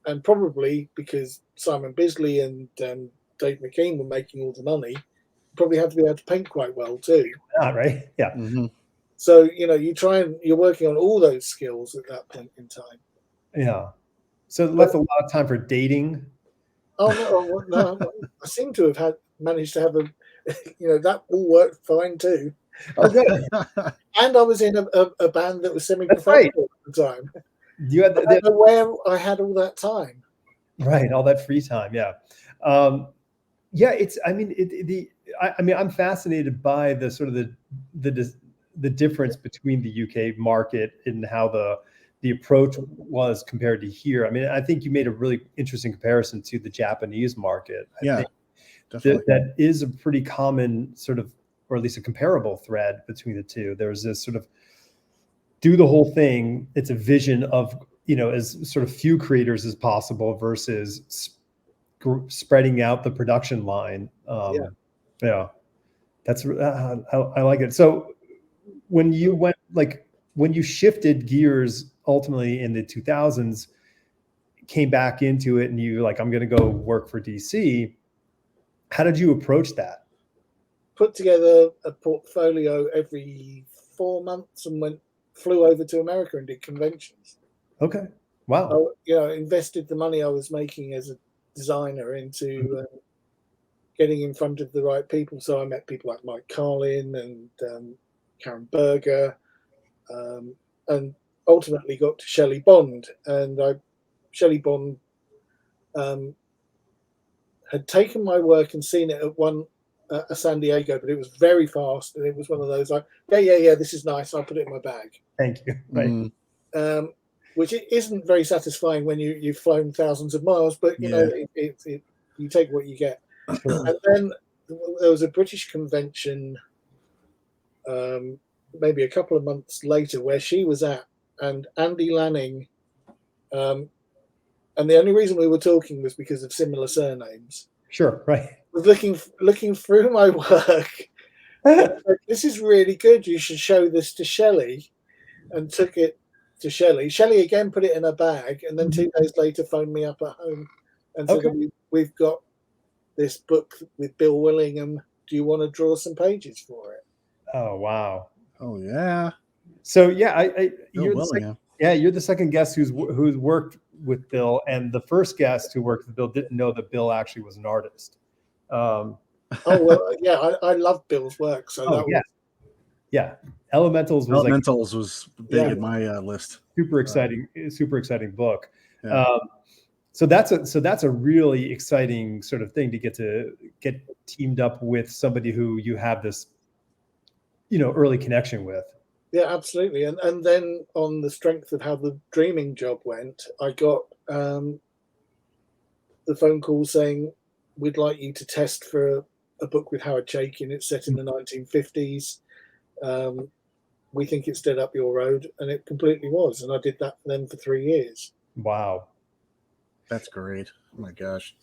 And probably because Simon Bisley and Dave McKean were making all the money, you probably had to be able to paint quite well too. Right? Yeah. So, you're working on all those skills at that point in time. Yeah. So it left a lot of time for dating. Oh, no. I seem to have managed to have that all worked fine too. Okay. And I was in a band that was semi-professional at the time. You had I don't know where I had all that time. Right, all that free time. Yeah. It's. I mean, I'm fascinated by the sort of the difference between the UK market and how the approach was compared to here. I mean, I think you made a really interesting comparison to the Japanese market. I think definitely. That is a pretty common sort of, or at least a comparable thread between the two. There's this sort of do the whole thing. It's a vision of, as sort of few creators as possible versus spreading out the production line. That's I like it. So when you shifted gears ultimately in the 2000s, came back into it, and you I'm going to go work for DC. How did you approach that? Put together a portfolio every 4 months and flew over to America and did conventions. Okay. Wow. Invested the money I was making as a designer into getting in front of the right people. So I met people like Mike Carlin and Karen Berger, and ultimately got to Shelley Bond. And Shelley Bond had taken my work and seen it at San Diego, but it was very fast, and it was one of those this is nice, I'll put it in my bag. Thank you. Right. Which isn't very satisfying when you've flown thousands of miles, but you take what you get. And then there was a British convention maybe a couple of months later where she was at, and Andy Lanning, and the only reason we were talking was because of similar surnames. Sure, right. Was looking through my work. This is really good. You should show this to Shelley, and took it to Shelley. Shelley again put it in a bag, and then 2 days later phoned me up at home and said, "We've got this book with Bill Willingham. Do you want to draw some pages for it?" Oh wow! Oh yeah. So you're the second guest who's worked with Bill, and the first guest who worked with Bill didn't know that Bill actually was an artist. I love Bill's work. So Elementals was big in my list. Super exciting book. Yeah. So that's a really exciting sort of thing to get teamed up with somebody who you have this early connection with. Yeah, absolutely. And then on the strength of how the Dreaming job went, I got the phone call saying we'd like you to test for a book with Howard Chaykin. It's set in the 1950s. We think it's dead up your road, and it completely was. And I did that for them for 3 years. Wow. That's great. Oh my gosh.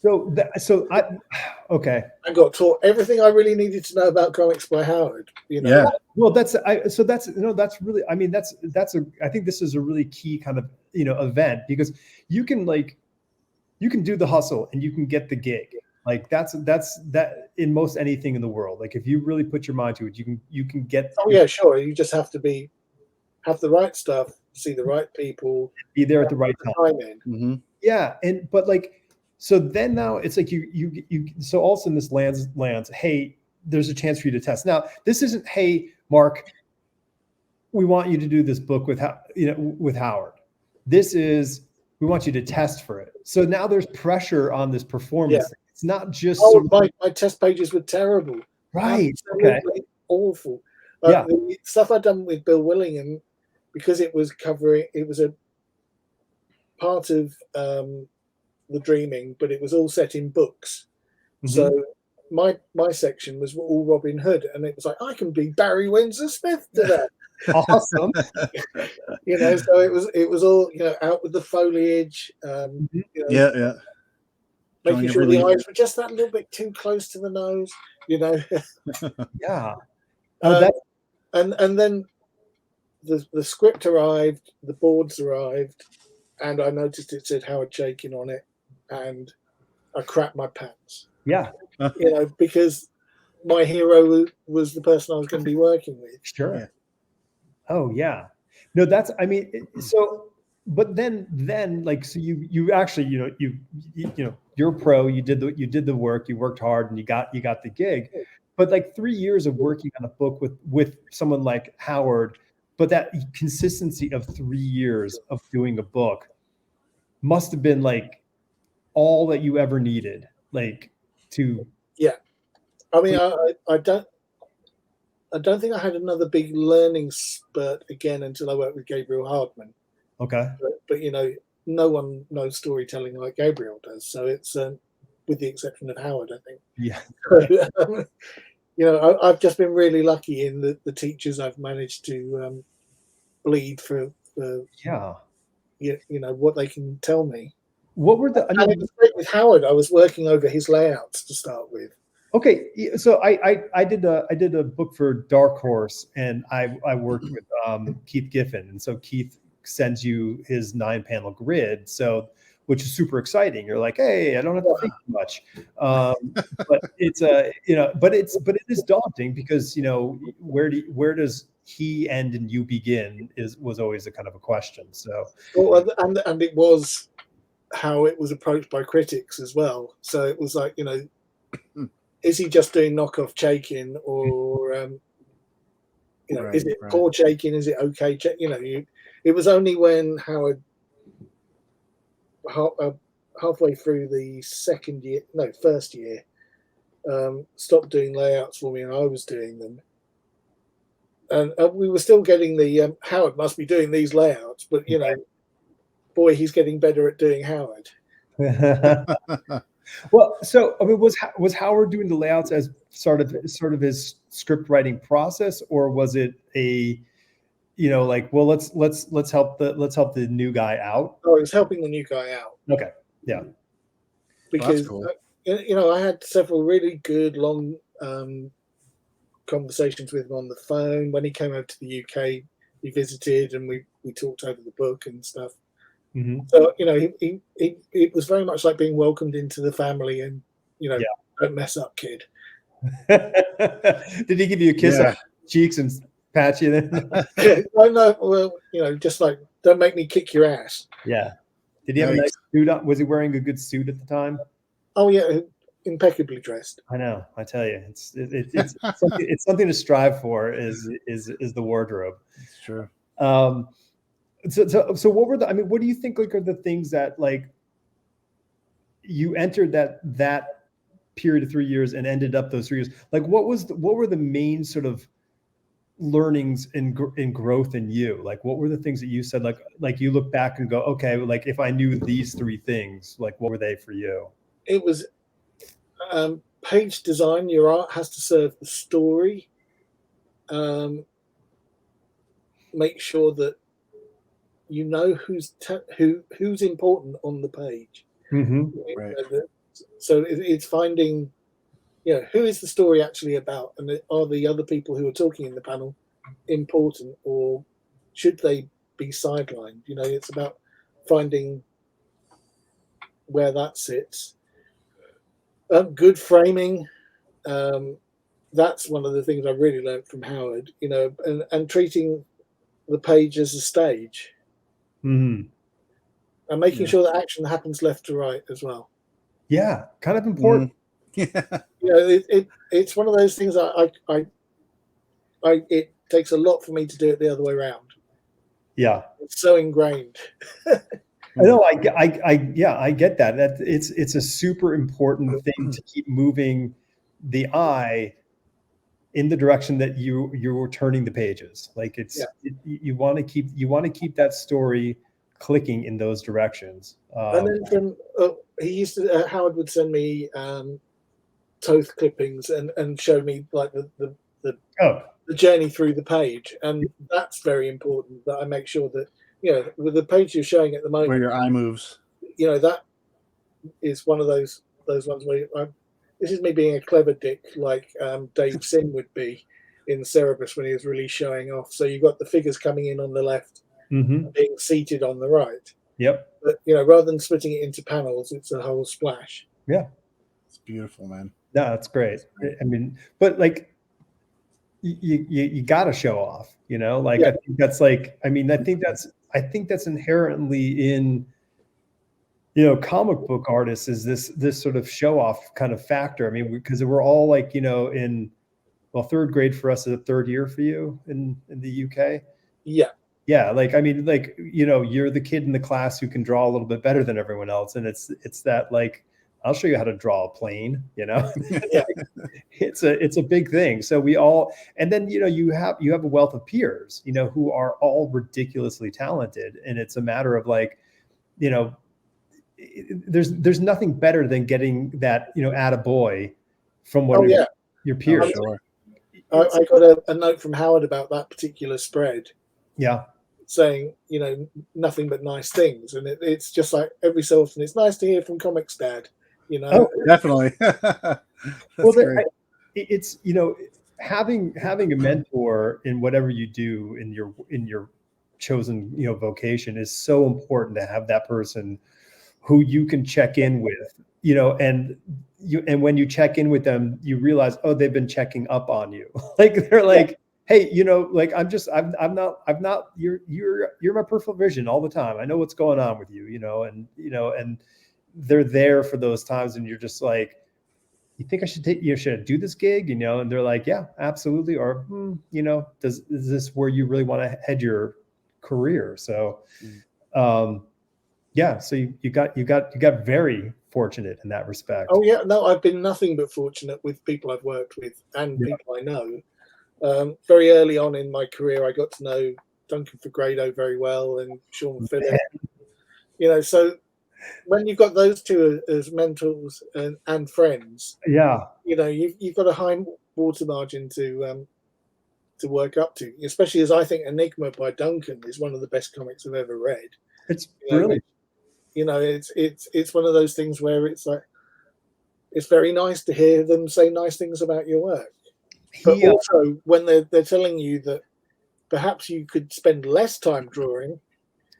Okay. I got taught everything I really needed to know about comics by Howard. You know. Yeah. Well, that's really, I mean, I think this is a really key kind of, event, because you can do the hustle and you can get the gig. Like that's that in most anything in the world. Like if you really put your mind to it, you can get. Oh yeah, sure. You just have to have the right stuff, see the right people, be there at the right time. Mm-hmm. Yeah, but so then now it's like so all of a sudden this lands. Hey, there's a chance for you to test. Now this isn't, hey, Mark, we want you to do this book with Howard. This is, we want you to test for it. So now there's pressure on this performance. Yeah. It's not just my test pages were terrible. Right. Absolutely Okay. Awful. Yeah. The stuff I'd done with Bill Willingham, because it was a part of the Dreaming, but it was all set in books. Mhm. So my section was all Robin Hood, and it was like, I can be Barry Windsor Smith to that. Awesome. So it was all, out with the foliage. Yeah. Making sure the eyes were just that little bit too close to the nose, Yeah. And then the script arrived, the boards arrived, and I noticed it said Howard Chaykin on it, and I crapped my pants. Yeah. Because my hero was the person I was going to be working with. Sure. Yeah. Oh yeah. No, that's, I mean, but then so you actually, you're a pro, you did the work, you worked hard, and you got the gig. But 3 years of working on a book with someone like Howard, but that consistency of 3 years of doing a book must have been all that you ever needed, to. Yeah. I mean, I don't think I had another big learning spurt again until I worked with Gabriel Hardman. Okay. But no one knows storytelling like Gabriel does. So it's with the exception of Howard, I think. Yeah. I've just been really lucky in the teachers I've managed to bleed for. Yeah. What they can tell me. What were And it was great with Howard. I was working over his layouts to start with. Okay, so I did a book for Dark Horse, and I worked with Keith Giffen, and so Keith sends you his 9-panel grid, which is super exciting. You're like, hey, I don't have to think too much, but it's but it is daunting, because where does he end and you begin was always a kind of a question. So and it was how it was approached by critics as well. So it was like, is he just doing knockoff Chaykin, or is it poor Chaykin? Is it okay? It was only when Howard halfway through the first year stopped doing layouts for me, and I was doing them, and we were still getting the Howard must be doing these layouts, but boy, he's getting better at doing Howard. Well, so I mean, was Howard doing the layouts as sort of his script writing process, or was it a, well, let's help the new guy out? Oh, it was helping the new guy out. Okay, yeah, because cool. I had several really good long conversations with him on the phone. When he came over to the UK, he visited, and we talked over the book and stuff. Mm-hmm. So it was very much like being welcomed into the family, and don't mess up, kid. Did he give you a kiss on the cheeks and pat you then? No, well, just like, don't make me kick your ass. Yeah. Did he have a nice suit on? Was he wearing a good suit at the time? Oh yeah, impeccably dressed. I know. I tell you, it's something to strive for. Is the wardrobe? It's true. So what were what do you think are the things that you entered that period of 3 years and ended up those 3 years? What were the main sort of learnings and growth in you? What were the things that you said, you look back and go, okay, if I knew these 3 things, what were they for you? It was Page design, your art has to serve the story. Make sure that you know who's important on the page. Right. So it's finding, who is the story actually about, and are the other people who are talking in the panel important, or should they be sidelined? It's about finding where that sits. Good framing. That's one of the things I really learned from Howard. And treating the page as a stage, and making sure that action happens left to right as well. Yeah, kind of important. Yeah. It's one of those things it takes a lot for me to do it the other way around. Yeah, it's so ingrained. I know. I get that. That it's a super important thing to keep moving the eye in the direction that you're turning the pages. Like you want to keep that story clicking in those directions. And then Howard would send me Toth clippings and show me like the journey through the page, and that's very important that I make sure that with the page you're showing at the moment, where your eye moves, that is one of those ones where this is me being a clever dick, like Dave Sim would be in Cerebus when he was really showing off. So you've got the figures coming in on the left, being seated on the right. Yep. But rather than splitting it into panels, it's a whole splash. Yeah, it's beautiful, man. No, that's great. I mean, but like you got to show off, like I think that's like, I think that's inherently in comic book artists, is this sort of show off kind of factor. I mean, because we're all like, in third grade for us is a third year for you in the UK. Yeah, like, I mean, like, you're the kid in the class who can draw a little bit better than everyone else, and it's that, like, I'll show you how to draw a plane, It's a big thing. So we all, and then you have a wealth of peers, who are all ridiculously talented, and it's a matter of like, there's nothing better than getting that attaboy from one of your peers. Sure. I got a note from Howard about that particular spread. Yeah. Saying, nothing but nice things. And it's just like every so often, it's nice to hear from Comics Dad, Oh, definitely. It's, having a mentor in whatever you do in your chosen, vocation is so important, to have that person who you can check in with, and when you check in with them, you realize, oh, they've been checking up on you. Like they're like, hey, like I'm not, you're my peripheral vision all the time. I know what's going on with you, and they're there for those times. And you're just like, you think I should should I do this gig? And they're like, yeah, absolutely. Or, is this where you really want to head your career? So, yeah. So you got very fortunate in that respect. Oh yeah. No, I've been nothing but fortunate with people I've worked with and people I know. Very early on in my career, I got to know Duncan Fagredo very well, and Sean Phillip. So when you've got those two as mentors and friends, you've got a high water margin to work up to. Especially as I think Enigma by Duncan is one of the best comics I've ever read. It's brilliant. It's one of those things where it's like, it's very nice to hear them say nice things about your work. But also when they're telling you that perhaps you could spend less time drawing,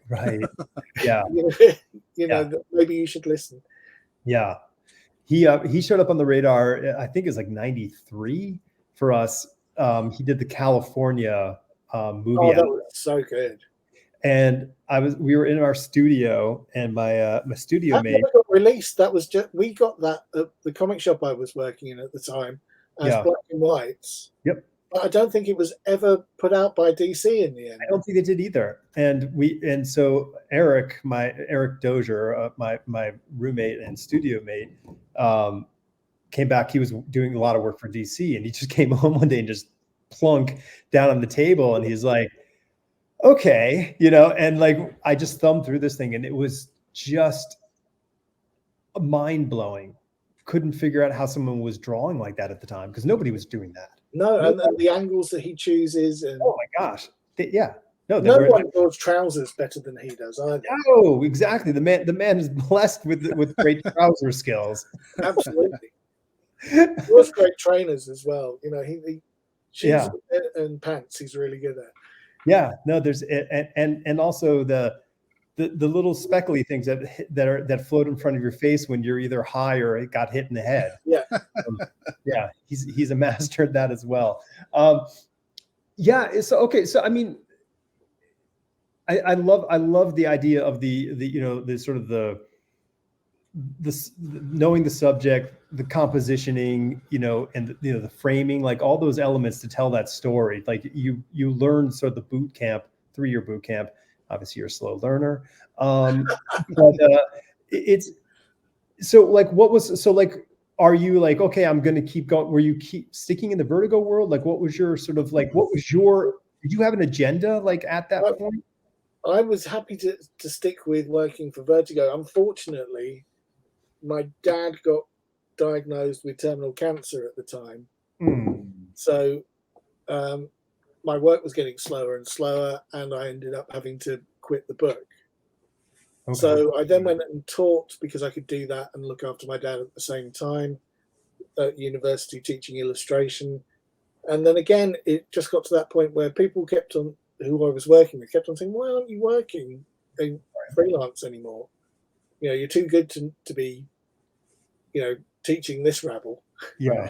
right? Yeah, that maybe you should listen. Yeah, he showed up on the radar. I think it's like '93 for us. He did the California movie. Oh, that was so good. And we were in our studio, and my studio mate got released. That was just, we got that at the comic shop I was working in at the time as black and whites. Yep. But I don't think it was ever put out by DC in the end. I don't think they did either. And so Eric Dozier, my roommate and studio mate, came back. He was doing a lot of work for DC, and he just came home one day and just plunk down on the table, and he's like, okay, and like, I just thumbed through this thing, and it was just mind-blowing couldn't figure out how someone was drawing like that at the time, because nobody was doing that. No, and the angles that he chooses, and oh my gosh, no one draws trousers better than he does either. Oh, exactly. The man is blessed with great trouser skills. Absolutely. He was great trainers as well. You know, he shoes and pants he's really good at. Yeah, no, there's and also the little speckly things that float in front of your face when you're either high or it got hit in the head. Yeah. Yeah, he's a master at that as well. Yeah, so okay, so I mean, I love the idea of the you know, the sort of the knowing the subject, the compositioning, you know, and you know, the framing, like all those elements to tell that story. Like you learn sort of the boot camp, 3-year boot camp. Obviously, you're a slow learner, but it's so like are you like, okay, I'm going to keep going? Were you keep sticking in the Vertigo world? Like, what was your sort of like, did you have an agenda like at that point? I was happy to stick with working for Vertigo. Unfortunately, my dad got diagnosed with terminal cancer at the time. So my work was getting slower and slower, and I ended up having to quit the book. Okay. So I then went and taught, because I could do that and look after my dad at the same time, at university teaching illustration. And then again, it just got to that point where people kept on, who I was working with, kept on saying, why aren't you working in freelance anymore? You know, you're too good to be, you know, teaching this rabble. Yeah.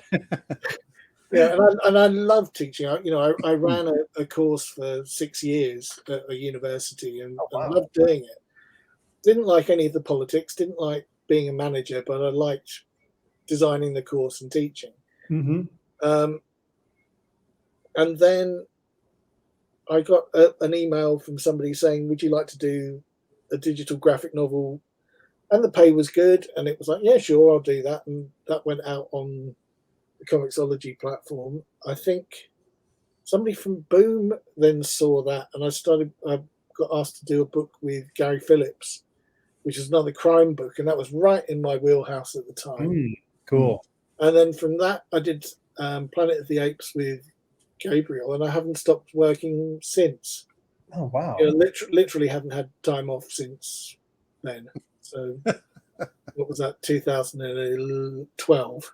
Yeah, and I love teaching. You know, I ran a course for 6 years at a university and loved doing it. Didn't like any of the politics, didn't like being a manager, but I liked designing the course and teaching. And then I got an email from somebody saying, would you like to do a digital graphic novel? And the pay was good. And it was like, yeah, sure, I'll do that. And that went out on the Comixology platform. I think somebody from Boom then saw that. And I got asked to do a book with Gary Phillips, which is another crime book. And that was right in my wheelhouse at the time. Cool. And then from that, I did Planet of the Apes with Gabriel, and I haven't stopped working since. Oh wow! You know, literally haven't had time off since then. So what was that? 2012.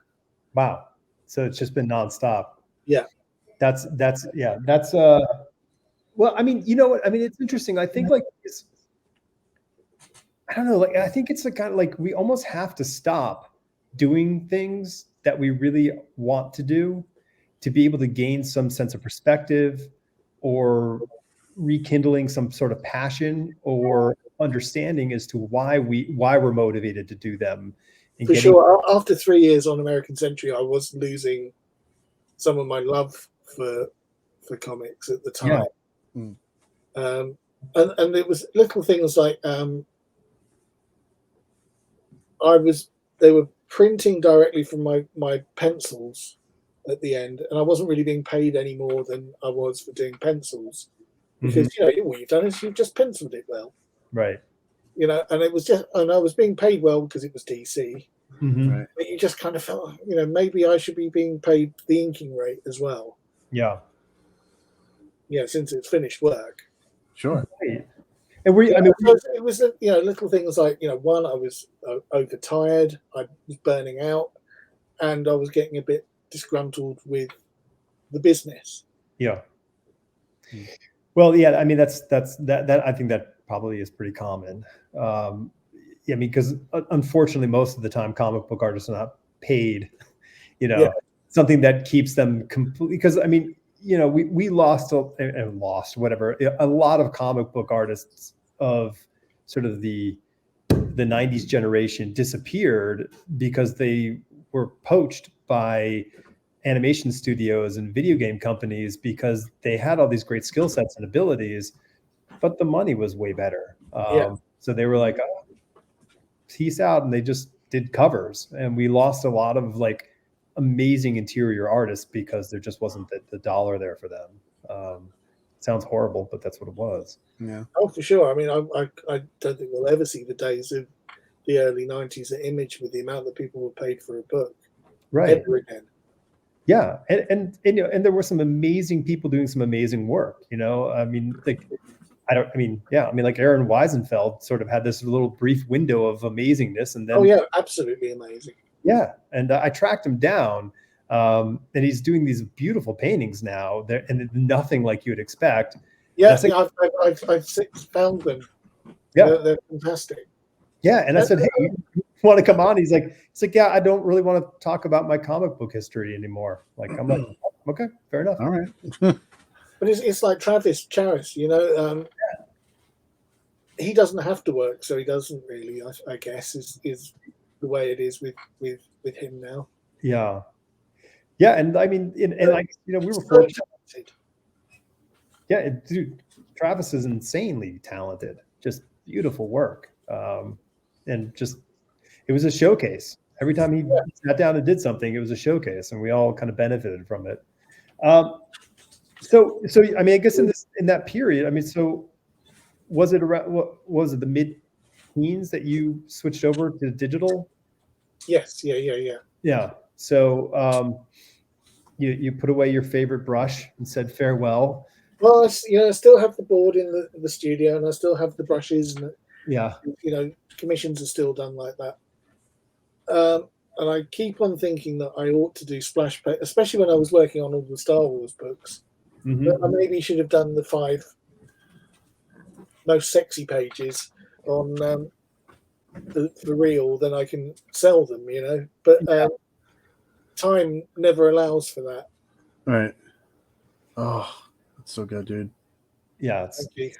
Wow! So it's just been nonstop. Yeah. That's well, I mean, you know what? I mean, it's interesting. I think like I don't know. Like I think it's a kind of like we almost have to stop doing things that we really want to do to be able to gain some sense of perspective or rekindling some sort of passion or understanding as to why we're motivated to do them. And for sure. After 3 years on American Century, I was losing some of my love for comics at the time. Yeah. And it was little things like they were printing directly from my pencils at the end, and I wasn't really being paid any more than I was for doing pencils, because you know what you've done is you've just penciled it well, right? You know, and it was just, and I was being paid well because it was DC, right? But you just kind of felt, you know, maybe I should be being paid the inking rate as well. Yeah, since it's finished work. Sure. Right. And it was you know, little things like, you know, one, I was overtired, I was burning out, and I was getting a bit disgruntled with the business. Yeah. Well, yeah, I mean, that's I think that probably is pretty common. I mean, because unfortunately, most of the time, comic book artists are not paid, you know, something that keeps them completely, because I mean, you know, we lost whatever, a lot of comic book artists of sort of the 90s generation disappeared because they were poached by animation studios and video game companies because they had all these great skill sets and abilities, but the money was way better. So they were like, oh, peace out. And they just did covers. And we lost a lot of like amazing interior artists because there just wasn't the dollar there for them. Sounds horrible, but that's what it was. Yeah. Oh, for sure. I mean, I don't think we'll ever see the days of the early 90s at Image with the amount that people were paid for a book Right. ever again. Yeah. And you know, and there were some amazing people doing some amazing work, you know. I mean, like like Aaron Weisenfeld sort of had this little brief window of amazingness, and then Oh yeah, absolutely amazing. yeah, and I tracked him down, and he's doing these beautiful paintings now. There and nothing like you'd expect. Yeah, like, yeah, I've found them. Yeah, they're fantastic. Yeah, and I said, "Hey, you want to come on?" He's like, "Yeah, I don't really want to talk about my comic book history anymore." Like, I'm like, "Okay, fair enough." All right. But it's like Travis Charris, you know. He doesn't have to work, so he doesn't really. I guess is the way it is with him now. Yeah, yeah, and I mean, and like, you know, we were fortunate. Yeah, dude, Travis is insanely talented. Just beautiful work, and just it was a showcase. Every time he sat down and did something, it was a showcase, and we all kind of benefited from it. So I mean, I guess in that period, I mean, so was it around? What was it, the mid-teens that you switched over to digital? Yes, yeah. Yeah. So you put away your favorite brush and said farewell. Well, I still have the board in the studio, and I still have the brushes, and Yeah. you know, commissions are still done like that. And I keep on thinking that I ought to do splash page, especially when I was working on all the Star Wars books. Mm-hmm. But I maybe should have done the 5 most sexy pages on the reel, then I can sell them, you know. But time never allows for that. Right. Oh, that's so good, dude. Yeah. Thank you.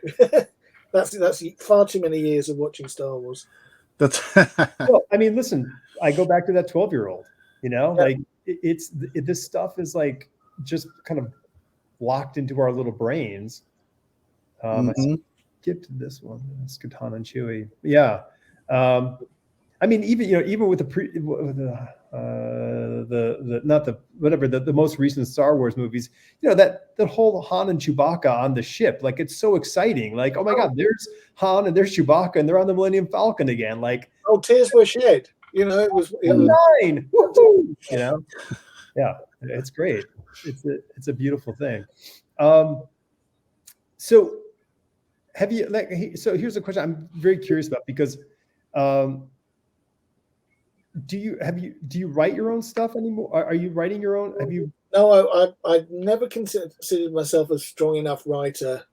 that's far too many years of watching Star Wars. That's well, I mean, listen, I go back to that 12-year-old, you know, like this stuff is like just kind of locked into our little brains. I skipped this one. It's Katana and Chewie. Yeah. I mean, even with the most recent Star Wars movies, you know, that whole Han and Chewbacca on the ship, like, it's so exciting. Like, oh my God, there's Han and there's Chewbacca and they're on the Millennium Falcon again. Like, oh, tears were shed. You know, it was 9. Woo-hoo! You know, yeah, it's great. It's a beautiful thing. So have you so here's a question I'm very curious about, because do you write your own stuff anymore? Are you writing your own? Have you? No, I never considered myself a strong enough writer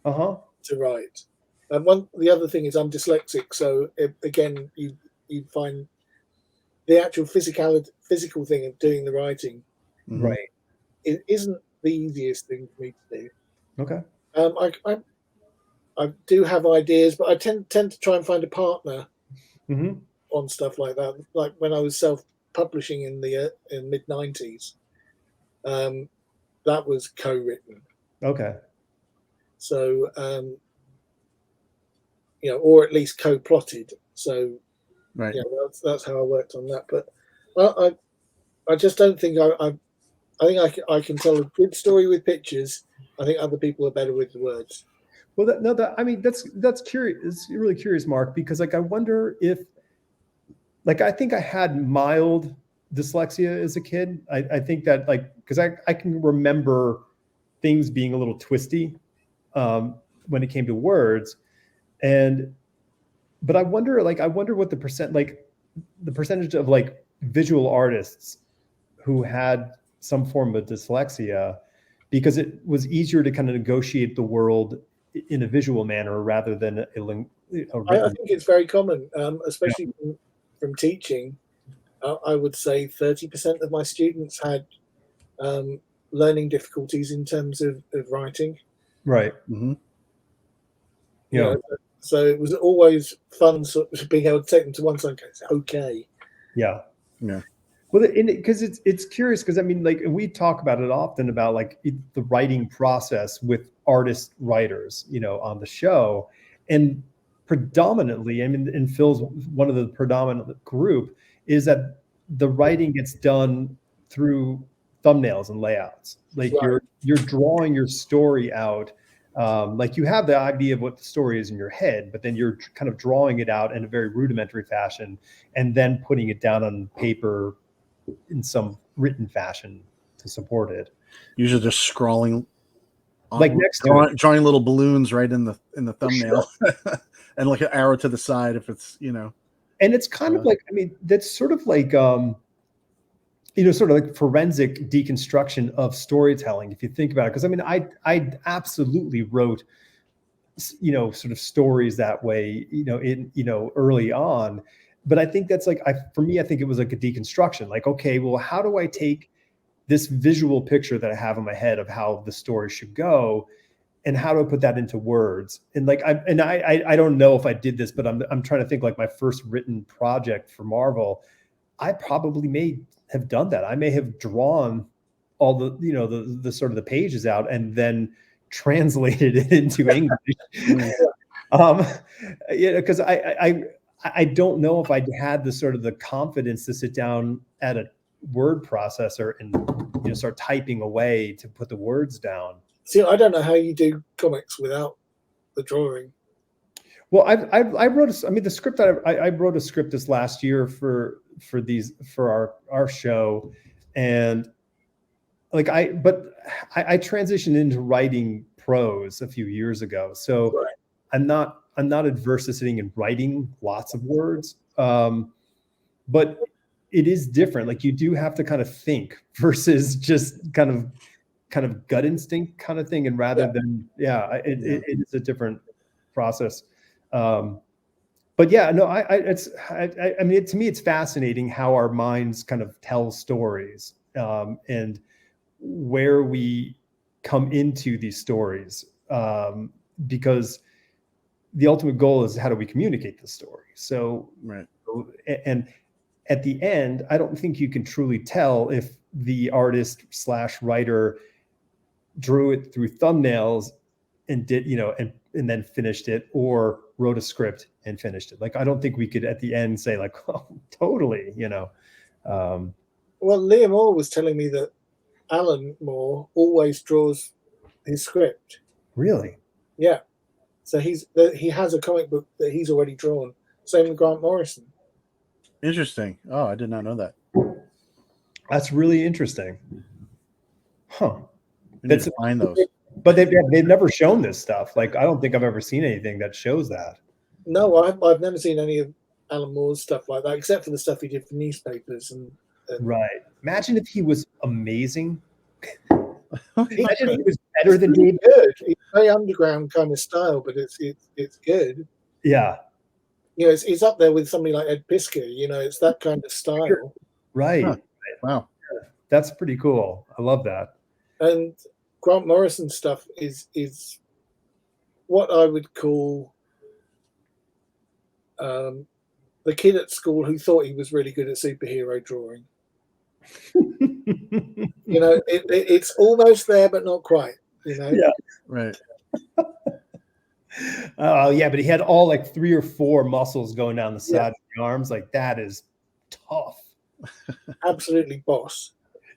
to write. And the other thing is I'm dyslexic, so again, you find the actual physical thing of doing the writing, right? It isn't the easiest thing for me to do. Okay. I do have ideas, but I tend to try and find a partner on stuff like that. Like when I was self-publishing in the mid-90s, that was co-written. Okay. So you know, or at least co-plotted. So right. Yeah, that's how I worked on that. But I just don't think I think I can tell a good story with pictures. I think other people are better with the words. Well, I mean, that's curious. It's really curious, Mark, because like I wonder if, like, I think I had mild dyslexia as a kid. I think that, like, because I can remember things being a little twisty when it came to words, but I wonder what the percentage of like visual artists who had some form of dyslexia, because it was easier to kind of negotiate the world in a visual manner rather than a written. I think it's very common, especially from teaching. I would say 30% of my students had learning difficulties in terms of writing. Right. You know, so it was always fun sort of being able to take them to one side and go, okay. Yeah. Yeah. Well, because it's curious, because I mean, like, we talk about it often about like the writing process with artist writers, you know, on the show, and predominantly, I mean, and Phil's one of the predominant group, is that the writing gets done through thumbnails and layouts. Like, you're drawing your story out Like you have the idea of what the story is in your head, but then you're kind of drawing it out in a very rudimentary fashion and then putting it down on paper in some written fashion to support it. Usually just scrawling, like next to drawing little balloons right in the thumbnail, and like an arrow to the side if it's, you know. And it's kind of like, I mean, that's sort of like, you know, sort of like forensic deconstruction of storytelling, if you think about it. Because I mean, I absolutely wrote, you know, sort of stories that way, you know, early on. But I think that's like, for me, I think it was like a deconstruction. Like, okay, well, how do I take this visual picture that I have in my head of how the story should go, and how do I put that into words? And like, I don't know if I did this, but I'm trying to think, like my first written project for Marvel, I probably may have done that. I may have drawn all the, you know, the sort of the pages out and then translated it into English. Yeah, because I don't know if I had the sort of the confidence to sit down at a word processor and, you know, start typing away to put the words down. See, I don't know how you do comics without the drawing. Well, I wrote, I mean, the script that I wrote a script this last year for our show, and like I transitioned into writing prose a few years ago, so right. I'm not adverse to sitting and writing lots of words, but it is different. Like you do have to kind of think versus just kind of gut instinct kind of thing, and rather than it is a different process. But yeah, no, I mean, to me, it's fascinating how our minds kind of tell stories, and where we come into these stories, because the ultimate goal is how do we communicate the story. So, right. And at the end, I don't think you can truly tell if the artist / writer drew it through thumbnails and did, you know, and then finished it, or wrote a script and finished it. Like, I don't think we could at the end say like, oh, totally, you know. Well, Liam Moore was telling me that Alan Moore always draws his script. Really? Yeah. So he has a comic book that he's already drawn. Same with Grant Morrison. Interesting. Oh, I did not know that. That's really interesting. Huh. That's find those. But they've never shown this stuff. Like, I don't think I've ever seen anything that shows that. No, I've never seen any of Alan Moore's stuff like that, except for the stuff he did for newspapers. And right. Imagine if he was amazing. Imagine if he was better than David. Good. It's very underground kind of style, but it's good. Yeah. You know, it's up there with somebody like Ed Piskor. You know, it's that kind of style. Right. Huh. Wow. That's pretty cool. I love that. And Grant Morrison stuff is what I would call the kid at school who thought he was really good at superhero drawing. You know, it's almost there, but not quite. You know. Yeah. Right. Oh yeah, but he had all like 3 or 4 muscles going down the side of the arms. Like, that is tough. Absolutely boss.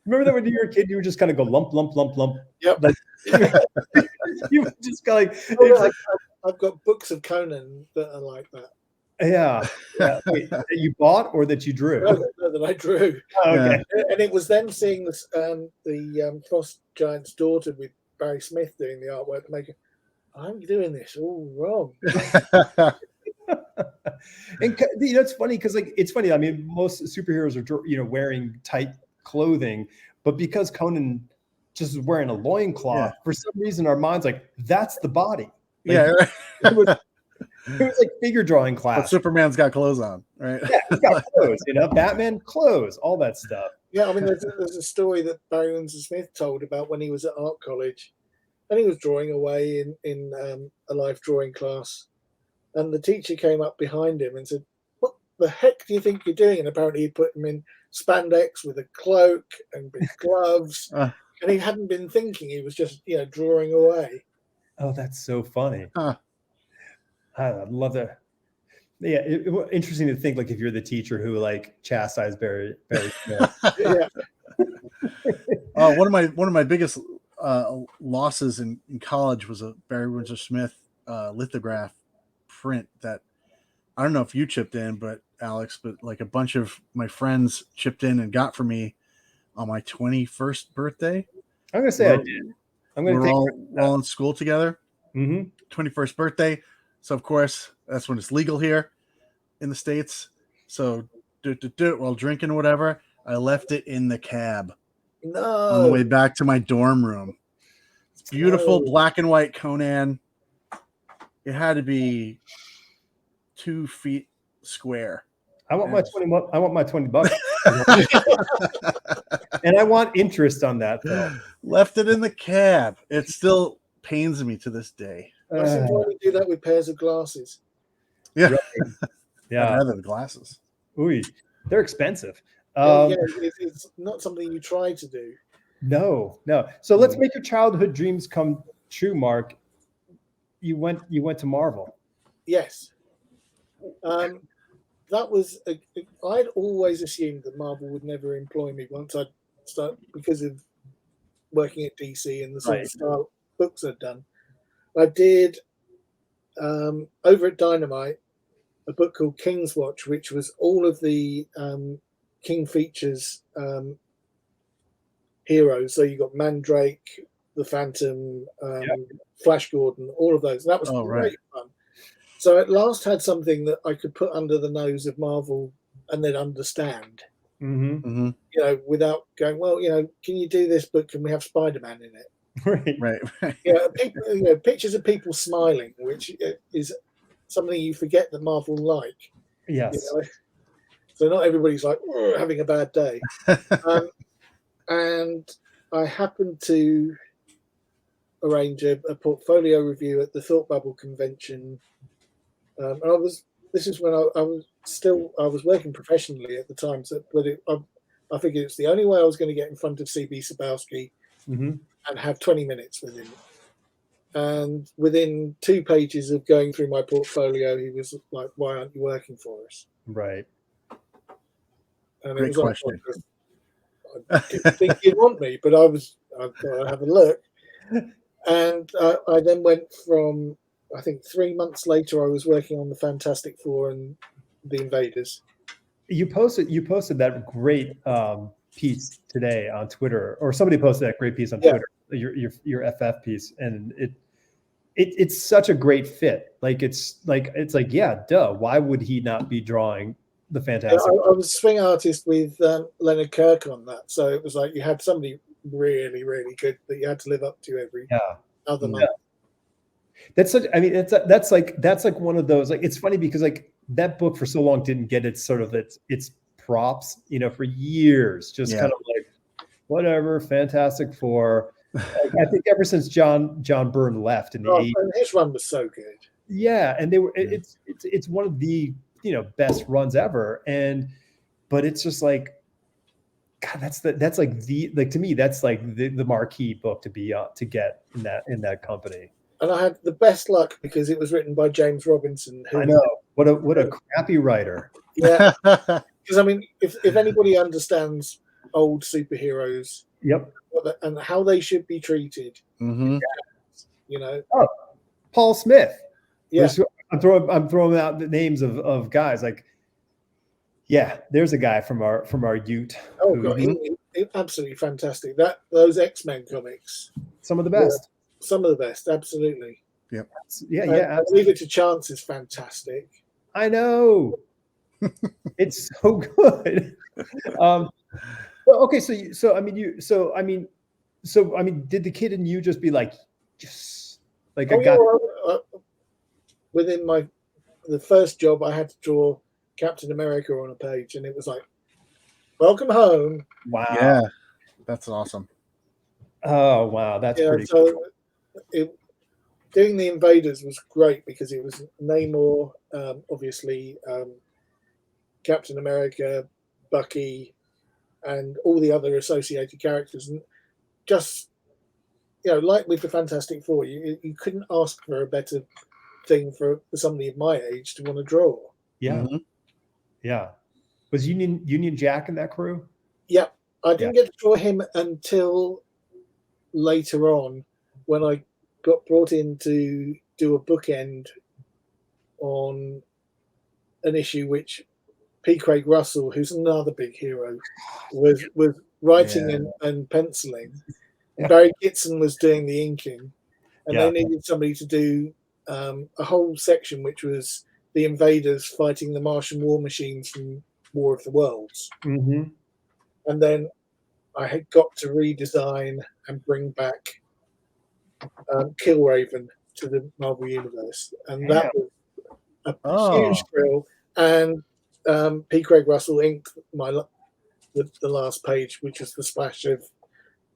Remember that when you were a kid, you would just kind of go lump, lump, lump, lump. Yep. Like, you would just go like. I've got books of Conan that are like that. Yeah. Wait, that you bought or that you drew? No, that I drew. Oh, okay. And it was then seeing this, the Frost Giant's daughter with Barry Smith doing the artwork to make it. I'm doing this all wrong. And you know, it's funny because like it's funny. I mean, most superheroes are, you know, wearing tight clothing, but because Conan just is wearing a loincloth, for some reason our mind's like, that's the body. Like, it was like figure drawing class. But Superman's got clothes on, right? Yeah, he's got clothes. You know, Batman clothes, all that stuff. Yeah, I mean, there's a story that Barry Windsor Smith told about when he was at art college. And he was drawing away in a life drawing class. And the teacher came up behind him and said, what the heck do you think you're doing? And apparently he put him in spandex with a cloak and big gloves. And he hadn't been thinking. He was just, you know, drawing away. Oh, that's so funny. I love that. Yeah, interesting to think, like, if you're the teacher who, like, chastised Barry Smith. Yeah. One of my biggest losses in college was a Barry Windsor Smith lithograph print that I don't know if you chipped in, but Alex, but like a bunch of my friends chipped in and got for me on my 21st birthday. I'm gonna say I did. We're all in school together. 21st birthday. So of course that's when it's legal here in the States. So while drinking or whatever, I left it in the cab on the way back to my dorm room. It's beautiful black and white Conan. It had to be 2 feet square. I want my $20. And I want interest on that though. Left it in the cab. It still pains me to this day. I sometimes do that with pairs of glasses. Yeah. Right. Yeah. I'd rather the glasses. Ooh, they're expensive. It's not something you try to do. No. So let's make your childhood dreams come true, Mark. You went to Marvel. Yes. That was I'd always assumed that Marvel would never employ me once I'd start, because of working at DC and the sort of style books I'd done. I did over at Dynamite a book called King's Watch, which was all of the King Features heroes. So you got Mandrake, the Phantom, Flash Gordon, all of those. And that was great fun. So at last had something that I could put under the nose of Marvel and then understand. You know, without going, well, you know, can you do this, but can we have Spider-Man in it? Right. Yeah, pictures of people smiling, which is something you forget that Marvel like. Yes. You know? So not everybody's like having a bad day. And I happened to arrange a portfolio review at the Thought Bubble convention. And this is when I was working professionally at the time. So, but I figured it's the only way I was going to get in front of CB Sabowski and have 20 minutes with him. And within 2 pages of going through my portfolio, he was like, "Why aren't you working for us?" Right. And Great question. I didn't think you'd want me, but I thought I'd have a look. And I then went from, I think 3 months later, I was working on the Fantastic Four and the Invaders. You posted that great piece today on Twitter, or somebody posted that great piece on Twitter, your FF piece, and it's such a great fit. Like it's like yeah, duh. Why would he not be drawing the Fantastic? I was swing artist with Leonard Kirk on that, so it was like you had somebody really, really good that you had to live up to every other month. That's such. I mean, that's like one of those. Like, it's funny because like that book for so long didn't get its sort of its props, you know, for years. Just kind of like whatever, Fantastic Four. Like, I think ever since John Byrne left in the 80s, and his run was so good. Yeah, and they were. It's one of the best runs ever, but it's just like, God, that's like to me that's like the marquee book to be to get in that company. And I had the best luck because it was written by James Robinson. I know, what a crappy writer. Yeah, because I mean, if anybody understands old superheroes, and how they should be treated, you know. Oh, Paul Smith. Yeah, I'm throwing out the names of guys like. Yeah, there's a guy from our Ute. Oh god, absolutely fantastic. Those X-Men comics, some of the best. Some of the best, absolutely. Yep. Yeah. Leave It to Chance is fantastic. I know. It's so good. Well, okay, so I mean, did the kid in you just be like, yes, like within the first job, I had to draw Captain America on a page, and it was like, welcome home. Wow. Yeah, that's awesome. Oh wow, that's pretty cool. Doing the Invaders was great because it was Namor, obviously, Captain America, Bucky, and all the other associated characters, and just like with the Fantastic Four, you couldn't ask for a better thing for somebody of my age to want to draw. Yeah. Yeah. Was Union Jack in that crew? Yeah. I didn't get to draw him until later on when I got brought in to do a bookend on an issue which P. Craig Russell, who's another big hero, was writing and penciling. And Barry Kitson was doing the inking. And they needed somebody to do a whole section which was the invaders fighting the Martian war machines from War of the Worlds. Mm-hmm. And then I had got to redesign and bring back Killraven to the Marvel Universe. And that was a huge thrill. And P. Craig Russell inked the last page, which is the splash of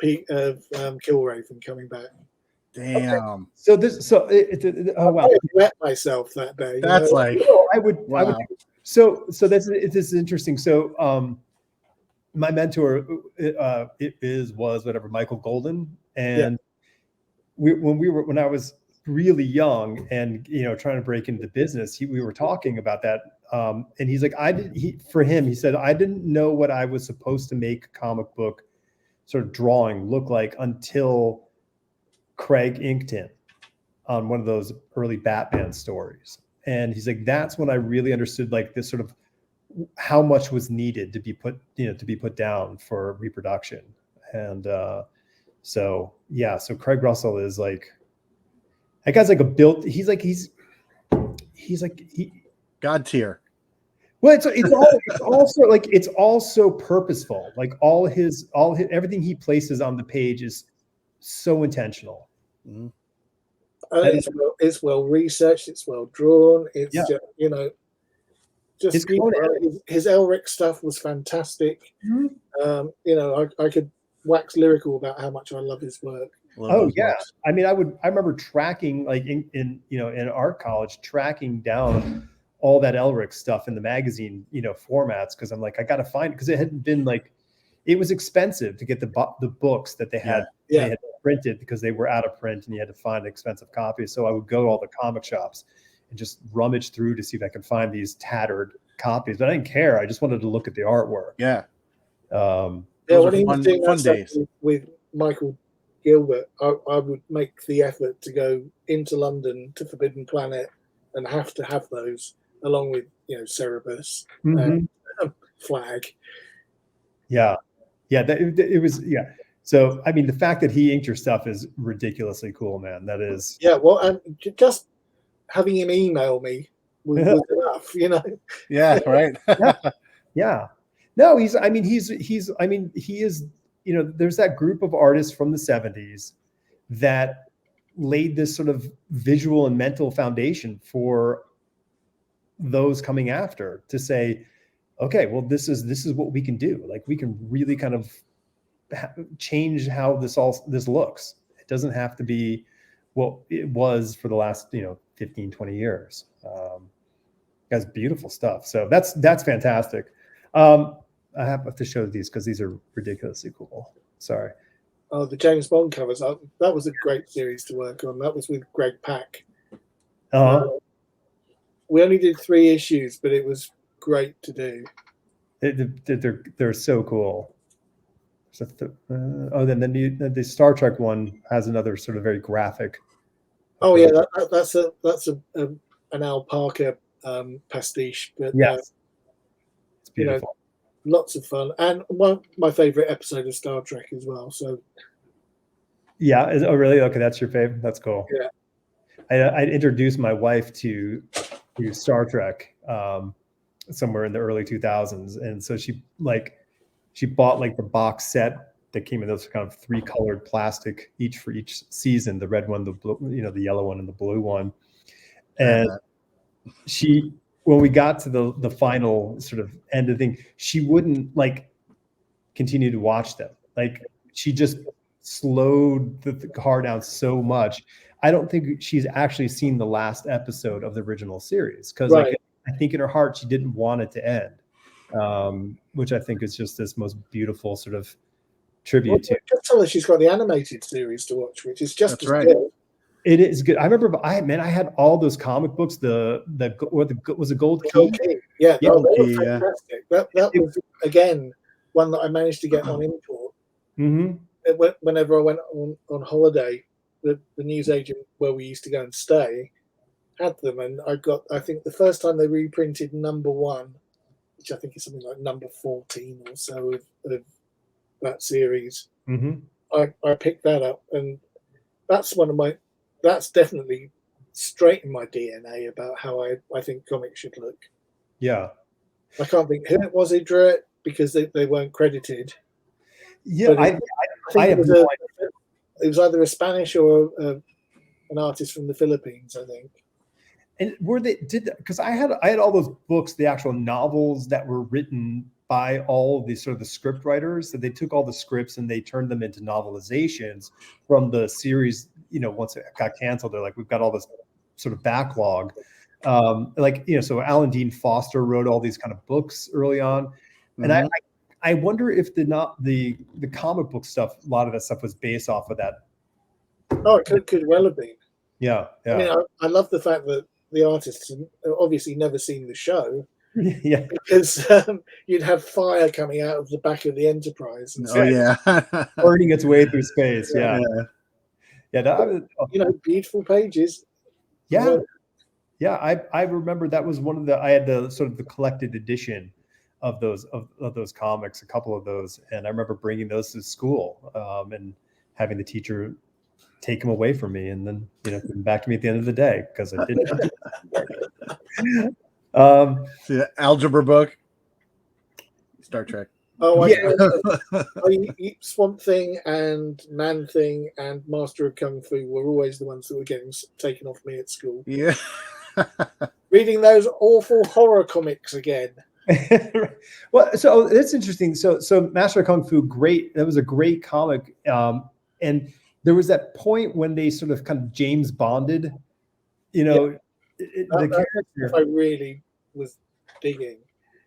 Killraven coming back. Damn. Okay. So wow. I wet myself that day. That's like I would. So this is interesting. So my mentor was whatever, Michael Golden, and when I was really young and trying to break into the business, we were talking about that, and he's like, he said, I didn't know what I was supposed to make a comic book sort of drawing look like until Craig inked him on one of those early Batman stories. And he's like, that's when I really understood like this sort of how much was needed to be put down for reproduction. And so Craig Russell is like, that guy's like he's God tier. Well, it's also purposeful. Like all his everything he places on the page is so intentional. Mm-hmm. It's well researched. It's well drawn. It's just his Elric stuff was fantastic. Mm-hmm. I could wax lyrical about how much I love his work. Books. I mean, I remember tracking like in art college, tracking down all that Elric stuff in the magazine formats, because I'm like, I got to find it, because it hadn't been like, it was expensive to get the books that they had printed, because they were out of print and you had to find expensive copies. So I would go to all the comic shops and just rummage through to see if I could find these tattered copies. But I didn't care. I just wanted to look at the artwork. Yeah. When he was doing fun days with Michael Gilbert, I would make the effort to go into London to Forbidden Planet and have to have those along with Cerebus and Flag. It was. So I mean, the fact that he inked your stuff is ridiculously cool, man. That is. Yeah, well, and just having him email me was enough, Yeah, right. Yeah. No, he is. There's that group of artists from the 70s that laid this sort of visual and mental foundation for those coming after, to say, okay, well, this is what we can do. Like, we can really kind of change how this looks. It doesn't have to be what it was for the last 15, 20 years. That's beautiful stuff. So that's fantastic. I have to show these because these are ridiculously cool. Sorry. Oh, the James Bond covers. That was a great series to work on. That was with Greg Pak. We only did 3 issues, but it was great to do. They're so cool. Then the Star Trek one has another sort of very graphic. Oh yeah, that's an Al Parker pastiche, but it's beautiful. Lots of fun, and my favorite episode of Star Trek as well. So oh really? Okay, that's your favorite. That's cool. Yeah, I introduced my wife to Star Trek somewhere in the early 2000s, and so she bought like the box set that came in those kind of 3 colored plastic each for each season, the red one, the blue, the yellow one, and the blue one. And when we got to the final sort of end of the thing, she wouldn't continue to watch them. Like, she just slowed the car down so much. I don't think she's actually seen the last episode of the original series, because I think in her heart she didn't want it to end, which I think is just this most beautiful sort of tribute to. Just tell her she's got the animated series to watch, which is just as good. It is good. I remember I had all those comic books. Was it Gold Key? Yeah, they were fantastic. That was again one that I managed to get on import. Mm-hmm. whenever I went on holiday, the newsagent where we used to go and stay had them, and I think the first time they reprinted #1, which I think is something like number 14 or so of that series. I picked that up, and that's that's definitely straight in my DNA about how I think comics should look. Yeah. I can't think who it was who drew it because they weren't credited. Yeah, I think it was either a Spanish or an artist from the Philippines, I think. And because I had all those books, the actual novels that were written by all of these sort of the script writers, that they took all the scripts and they turned them into novelizations from the series. Once it got canceled, they're like, we've got all this sort of backlog. So Alan Dean Foster wrote all these kind of books early on. And I wonder if the comic book stuff, a lot of that stuff was based off of that. Oh, it could well have been. Yeah. I mean, I love the fact that the artists have obviously never seen the show. Yeah. Because you'd have fire coming out of the back of the Enterprise. Burning its way through space. Yeah. Beautiful pages. Yeah. Yeah. I remember that was one of I had the sort of the collected edition of those comics, a couple of those, and I remember bringing those to school and having the teacher take them away from me, and then give them back to me at the end of the day because I didn't. The algebra book, Star Trek. Oh, Swamp Thing and Man Thing and Master of Kung Fu were always the ones that were getting taken off me at school. Yeah. Reading those awful horror comics again. Well, so that's interesting. So Master of Kung Fu, great. That was a great comic. And there was that point when they sort of kind of James Bonded, the character. I really was digging.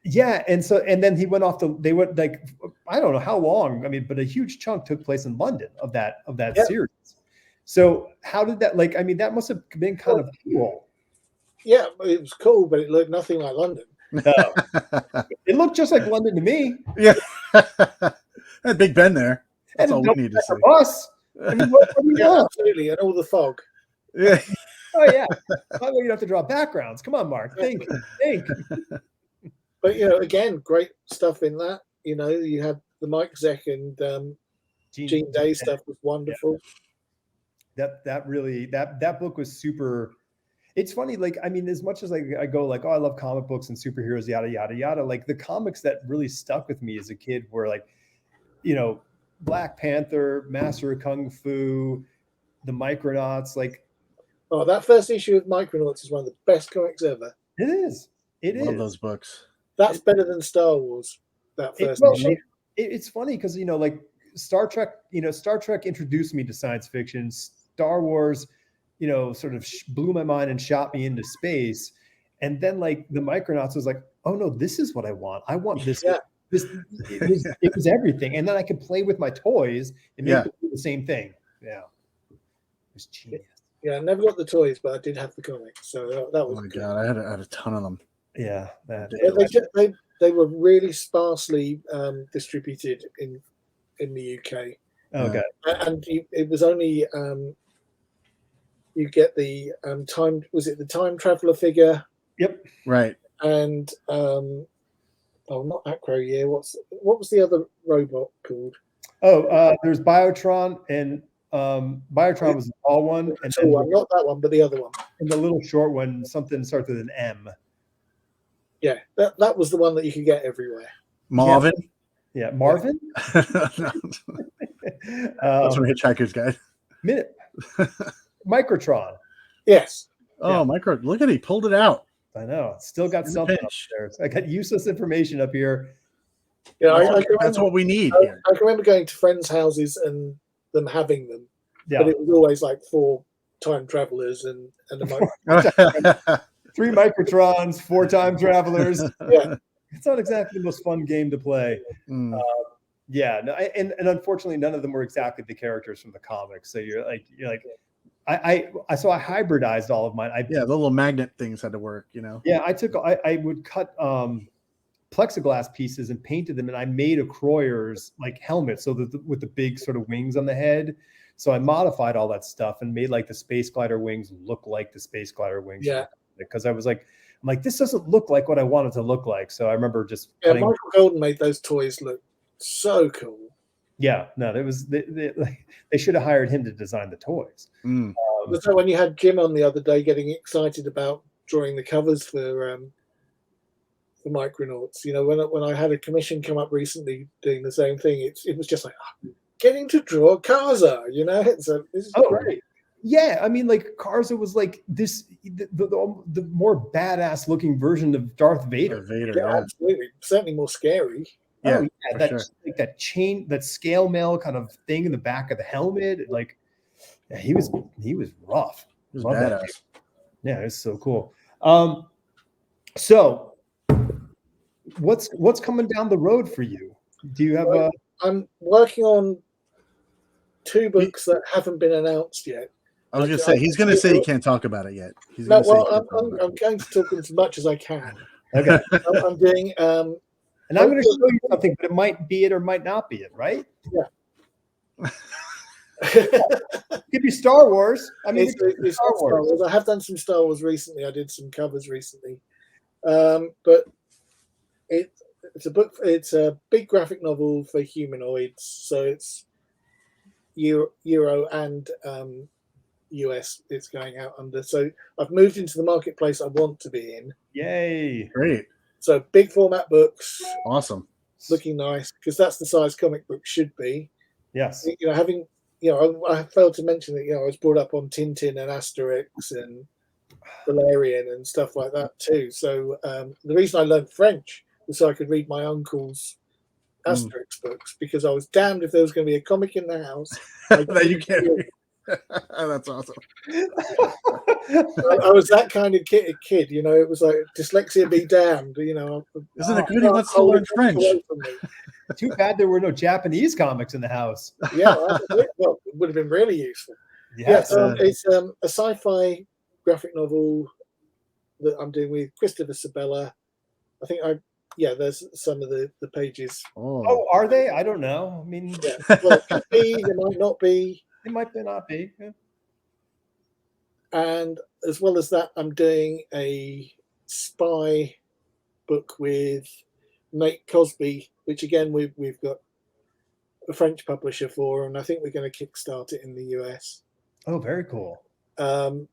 Yeah, and then he went off they went like, I don't know how long. I mean, but a huge chunk took place in London of that series. So how did that that must have been kind of cool. Yeah, it was cool, but it looked nothing like London. No. It looked just like London to me. Yeah. Had Big Ben there. That's all we need to see. Bus. I mean, what do you want? Absolutely, and all the fog. Yeah. Oh yeah. You don't have to draw backgrounds. Come on, Mark. Think. But again, great stuff in that. You had the Mike Zeck and Gene Day stuff was wonderful. Yeah. That book was super. It's funny, as much as I go oh, I love comic books and superheroes, yada yada yada. The comics that really stuck with me as a kid were Black Panther, Master of Kung Fu, the Micronauts. That first issue of Micronauts is one of the best comics ever. It is. Love those books. That's better than Star Wars. That first issue. It's funny because Star Trek. Star Trek introduced me to science fiction. Star Wars, sort of blew my mind and shot me into space. And then the Micronauts was oh no, this is what I want. I want this. Yeah. It was everything. And then I could play with my toys and make them do the same thing. Yeah. It was genius. Yeah, I never got the toys, but I did have the comics. So that was. Oh my god, I had a ton of them. Yeah. They were really sparsely distributed in the UK. Okay. And it was only you get the time. Was it the time traveler figure? Yep. Right. And not Acro Year. What was the other robot called? There's Biotron, and Biotron was the tall one, and then not that one, but the other one. And the little short one, something starts with an M. Yeah, that was the one that you could get everywhere. Marvin. Yeah, Marvin. That's from Hitchhiker's Guide. Microtron. Yes. Oh, Micro! Look at he pulled it out. I know. Still got something up there. I got useless information up here. Yeah, that's what we need. I can remember going to friends' houses and them having them. Yeah. But it was always 4 time travelers and a 3 Microtrons, 4 time travelers. Yeah. It's not exactly the most fun game to play. And unfortunately, none of them were exactly the characters from the comics. So you're like, I hybridized all of mine. The little magnet things had to work, Yeah, I would cut plexiglass pieces and painted them, and I made a Croyer's like helmet, so that with the big sort of wings on the head. So I modified all that stuff and made like the space glider wings look like the space glider wings. Yeah. Because I was like, I'm like, this doesn't look like what I want it to look like. So I remember just Michael Golden made those toys look so cool. Yeah, no, it was they should have hired him to design the toys. So when you had Jim on the other day getting excited about drawing the covers for Micronauts, you know, when I had a commission come up recently doing the same thing, it was just like getting to draw Karza, you know. This is great. Yeah, I mean, like Karza was like this the more badass looking version of Darth Vader. Yeah, absolutely, certainly more scary. Yeah, that like that chain, that scale mail kind of thing in the back of the helmet, like he was rough. He was badass. Yeah, it's so cool. So what's coming down the road for you? Do you have I'm working on 2 books that haven't been announced yet. I was going to say, he's going to say he can't talk about it yet. I'm going to talk as much as I can. Okay. I'm doing and I'm going to show you something, but it might be it or might not be it, right? Yeah. Could be Star Wars. I mean, it's Star Wars. I have done some Star Wars recently. I did some covers recently, but it's a book. It's a big graphic novel for humanoids. So it's Euro and US. It's going out under. So I've moved into the marketplace I want to be in. Yay! Great. So big format books. Awesome. Looking nice, because that's the size comic book should be. Yes. You know, I failed to mention that, you know, I was brought up on Tintin and Asterix and Valerian and stuff like that too. So the reason I learned French was so I could read my uncle's Asterix books, because I was damned if there was going to be a comic in the house that you can't read. That's awesome. I was that kind of kid, you know. It was like dyslexia be damned, you know. Isn't it good he wants to learn French? Too bad there were no Japanese comics in the house. Yeah, well, it would have been really useful. Yes. It's a sci-fi graphic novel that I'm doing with Christopher Sabella. I think there's some of the pages. Oh, are they? I don't know. I mean, well, it could be, there might not be. It might not be. Yeah. And as well as that, I'm doing a spy book with Nate Cosby, which again we've got a French publisher for, and I think we're going to kickstart it in the US. Oh, very cool. And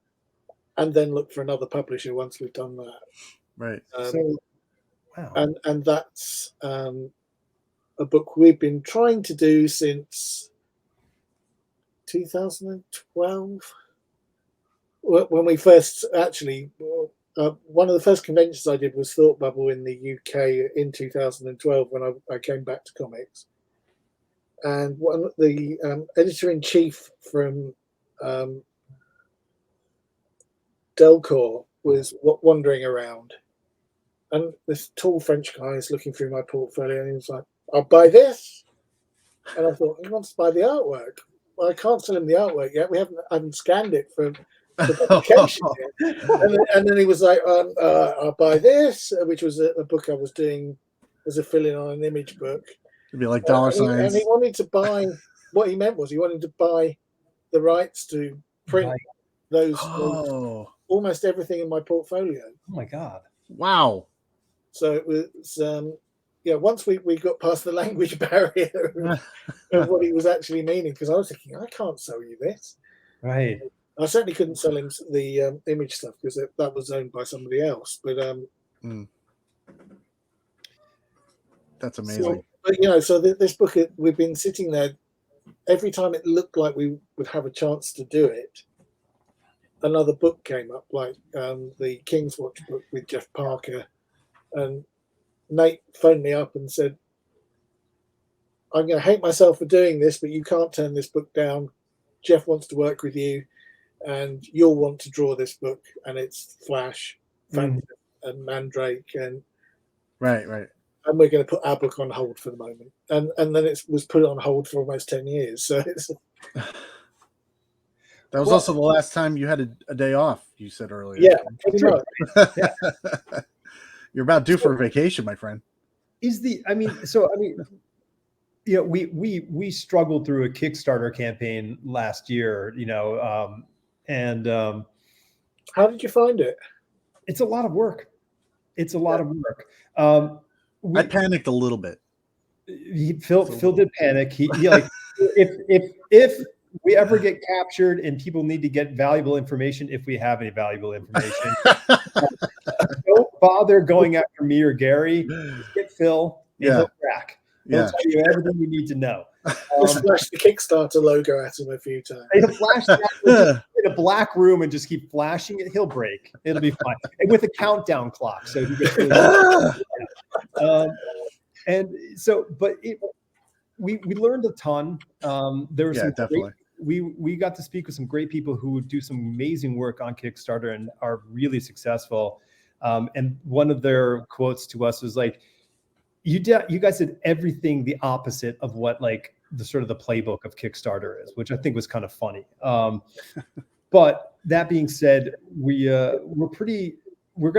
then look for another publisher once we've done that. Right. Wow. And that's a book we've been trying to do since 2012, when we first actually one of the first conventions I did was Thought Bubble in the UK in 2012 when I came back to comics, and the editor-in-chief from Delcourt was wandering around, and this tall French guy is looking through my portfolio, and he was like, "I'll buy this," and I thought, he wants to buy the artwork. Well, I can't sell him the artwork yet. I haven't scanned it for publication yet. And then he was like, "I'll buy this," which was a book I was doing as a fill-in on an image book. It'd be like dollar signs. And he wanted to buy. What he meant was he wanted to buy the rights to print those almost everything in my portfolio. Oh my god! Wow. So it was. Once we got past the language barrier of what he was actually meaning, because I was thinking, I can't sell you this. Right. I certainly couldn't sell him the image stuff because that was owned by somebody else. But that's amazing. So this book, we've been sitting there. Every time it looked like we would have a chance to do it, another book came up, like the King's Watch book with Jeff Parker, and Nate phoned me up and said, "I'm going to hate myself for doing this, but you can't turn this book down. Jeff wants to work with you, and you'll want to draw this book, and it's Flash, Phantom, and Mandrake, and right, and we're going to put our book on hold for the moment." And then it was put on hold for almost 10 years. So it's that was also the last time you had a day off. You said earlier. Yeah, pretty much. You're about due for a vacation, my friend. you know, we struggled through a Kickstarter campaign last year, you know, and how did you find it? it's a lot of work. It's a lot of work. I panicked a little bit. Phil did panic. He like if we ever get captured and people need to get valuable information, if we have any valuable information, don't bother going after me or Gary. Just get Phil and he'll crack. He'll tell you everything you need to know. Just flash the Kickstarter logo at him a few times. He'll flash that in a black room and just keep flashing it. He'll break. It'll be fine. And with a countdown clock. So he gets and so, but we learned a ton. There was some definitely. We got to speak with some great people who do some amazing work on Kickstarter and are really successful. And one of their quotes to us was like, you guys did everything the opposite of what like the sort of the playbook of Kickstarter is, which I think was kind of funny. But that being said, we're going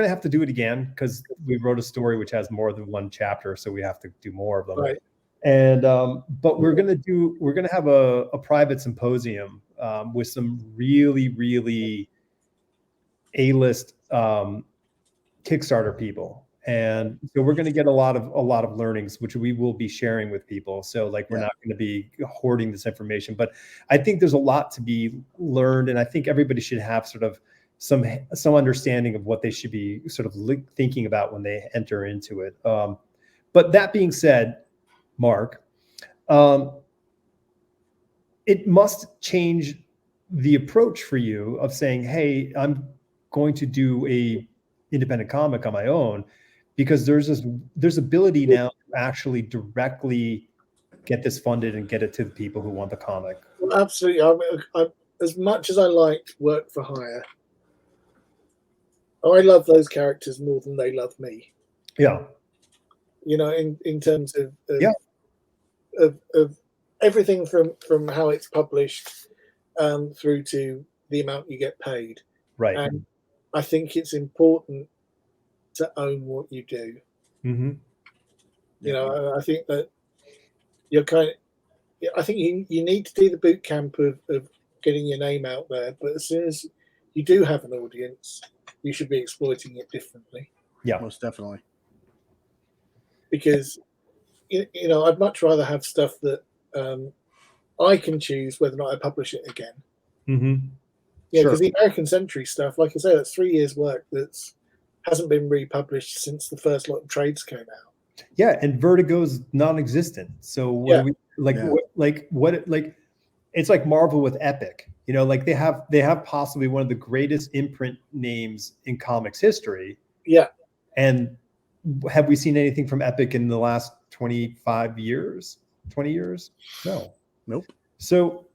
to have to do it again because we wrote a story which has more than one chapter, so we have to do more of them. Right. And but we're going to have a private symposium with some really A-list Kickstarter people. And so we're going to get a lot of learnings, which we will be sharing with people. So like, we're not going to be hoarding this information, but I think there's a lot to be learned. And I think everybody should have sort of some understanding of what they should be sort of thinking about when they enter into it. But that being said, Mark, it must change the approach for you of saying, hey, I'm going to do a independent comic on my own, because there's ability now to actually directly get this funded and get it to the people who want the comic. Well, absolutely. I as much as I liked work for hire, I love those characters more than they love me. Yeah. You know, in terms of everything from how it's published through to the amount you get paid. Right. And I think it's important to own what you do. Mm-hmm. You know, I think that you're I think you need to do the boot camp of getting your name out there, but as soon as you do have an audience, you should be exploiting it differently. Yeah, most definitely. Because you know, I'd much rather have stuff that I can choose whether or not I publish it again. Mm-hmm. Yeah, because the American Century stuff, like I say, that's 3 years' work that's hasn't been republished since the first lot of trades came out. Yeah, and Vertigo's non-existent. So what do we like? It's like Marvel with Epic. You know, like they have possibly one of the greatest imprint names in comics history. Yeah. And have we seen anything from Epic in the last 25 years? 20 years? No. Nope. So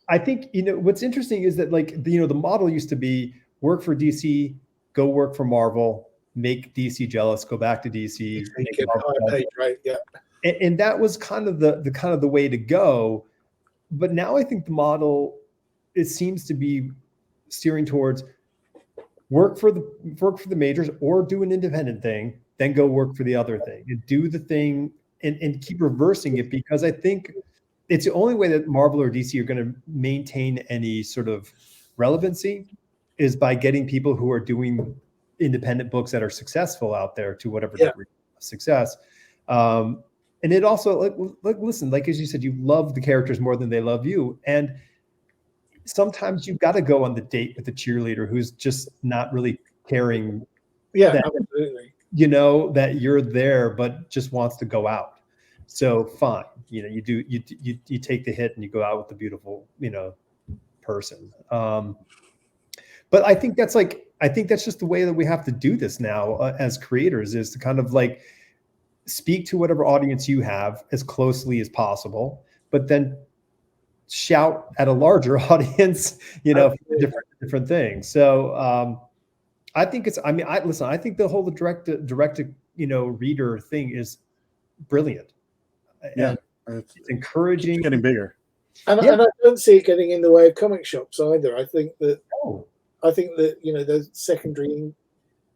I think, you know, what's interesting is that like, you know, the model used to be work for DC, go work for Marvel, make DC jealous, go back to DC. Get higher paid, right? Yeah. And that was kind of the way to go. But now I think the model, it seems to be steering towards work for the majors or do an independent thing, then go work for the other thing and do the thing and keep reversing it, because I think it's the only way that Marvel or DC are going to maintain any sort of relevancy is by getting people who are doing independent books that are successful out there to whatever degree of success. And it also, like, listen, like, as you said, you love the characters more than they love you. And sometimes you've got to go on the date with the cheerleader who's just not really caring. Yeah, that, absolutely. You know, that you're there, but just wants to go out. So fine, you know, you take the hit and you go out with the beautiful, you know, person. But I think that's just the way that we have to do this now as creators, is to kind of like speak to whatever audience you have as closely as possible, but then shout at a larger audience, you know, different things. So I think it's, I think the whole direct you know, reader thing is brilliant. Yeah, and it's encouraging. It's getting bigger. And I don't see it getting in the way of comic shops either. I think that you know, the secondary,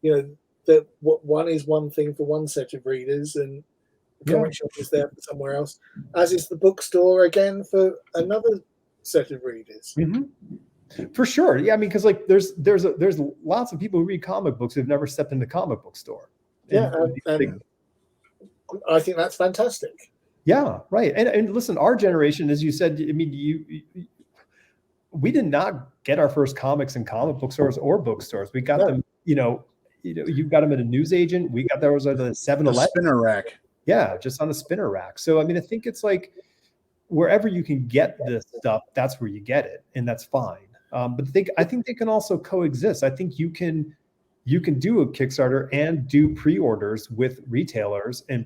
you know, that what one is one thing for one set of readers, and the comic shop is there for somewhere else, as is the bookstore again for another set of readers. For sure. Yeah, I mean, because like there's lots of people who read comic books who've never stepped in the comic book store. Yeah, and I think that's fantastic. Yeah, right. And listen, our generation, as you said, I mean, we did not get our first comics in comic book stores or bookstores. We got them, you got them at a newsagent. We got those at a 7-Eleven spinner rack. Yeah, just on a spinner rack. So I mean, I think it's like wherever you can get this stuff, that's where you get it, and that's fine. But I think they can also coexist. I think you can do a Kickstarter and do pre-orders with retailers, and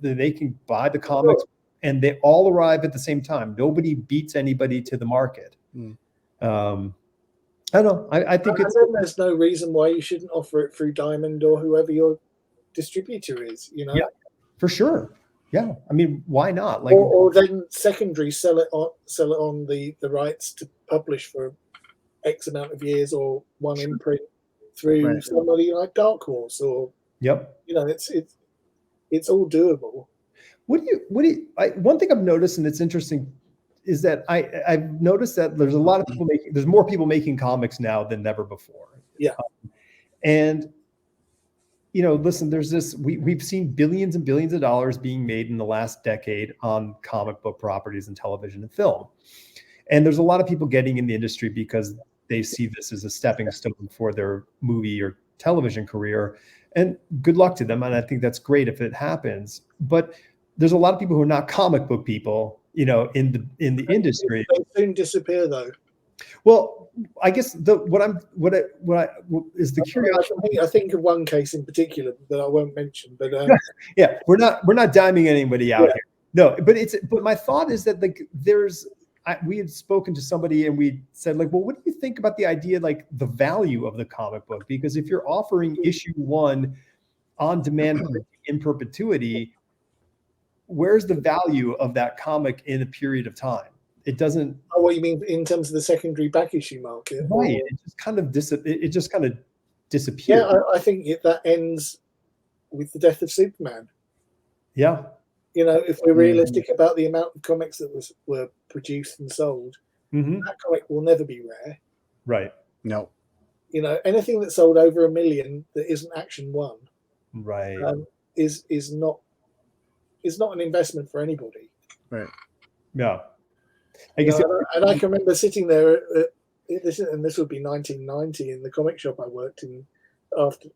they can buy the comics, and they all arrive at the same time. Nobody beats anybody to the market. I don't know. I think there's no reason why you shouldn't offer it through Diamond or whoever your distributor is. Yeah, for sure. Yeah, I mean, why not? Like, or then secondary sell it on the rights to publish for X amount of years, or one imprint through somebody like Dark Horse, or it's all doable. One thing I've noticed, and it's interesting, is that I've noticed that there's a lot of people there's more people making comics now than ever before. Yeah. And listen, there's this, we've seen billions and billions of dollars being made in the last decade on comic book properties and television and film. And there's a lot of people getting in the industry because they see this as a stepping stone for their movie or television career, and good luck to them. And I think that's great if it happens. But there's a lot of people who are not comic book people, in the industry. They soon disappear, though. Well, I guess what is the curiosity. I think of one case in particular that I won't mention, but yeah, we're not diming anybody out here. No, but my thought is that like we had spoken to somebody and we said like, well, what do you think about the idea, like the value of the comic book? Because if you're offering issue 1 on demand in perpetuity, where's the value of that comic in a period of time? It doesn't. Oh, what you mean in terms of the secondary back issue market? Right. It just kind of disappears. Yeah, I think that ends with the death of Superman. Yeah. If we're realistic about the amount of comics that were produced and sold, that comic will never be rare. Right. No. Anything that sold over 1 million that isn't Action 1, right, is not an investment for anybody. Right. Yeah. I can remember sitting there and this would be 1990 in the comic shop I worked in after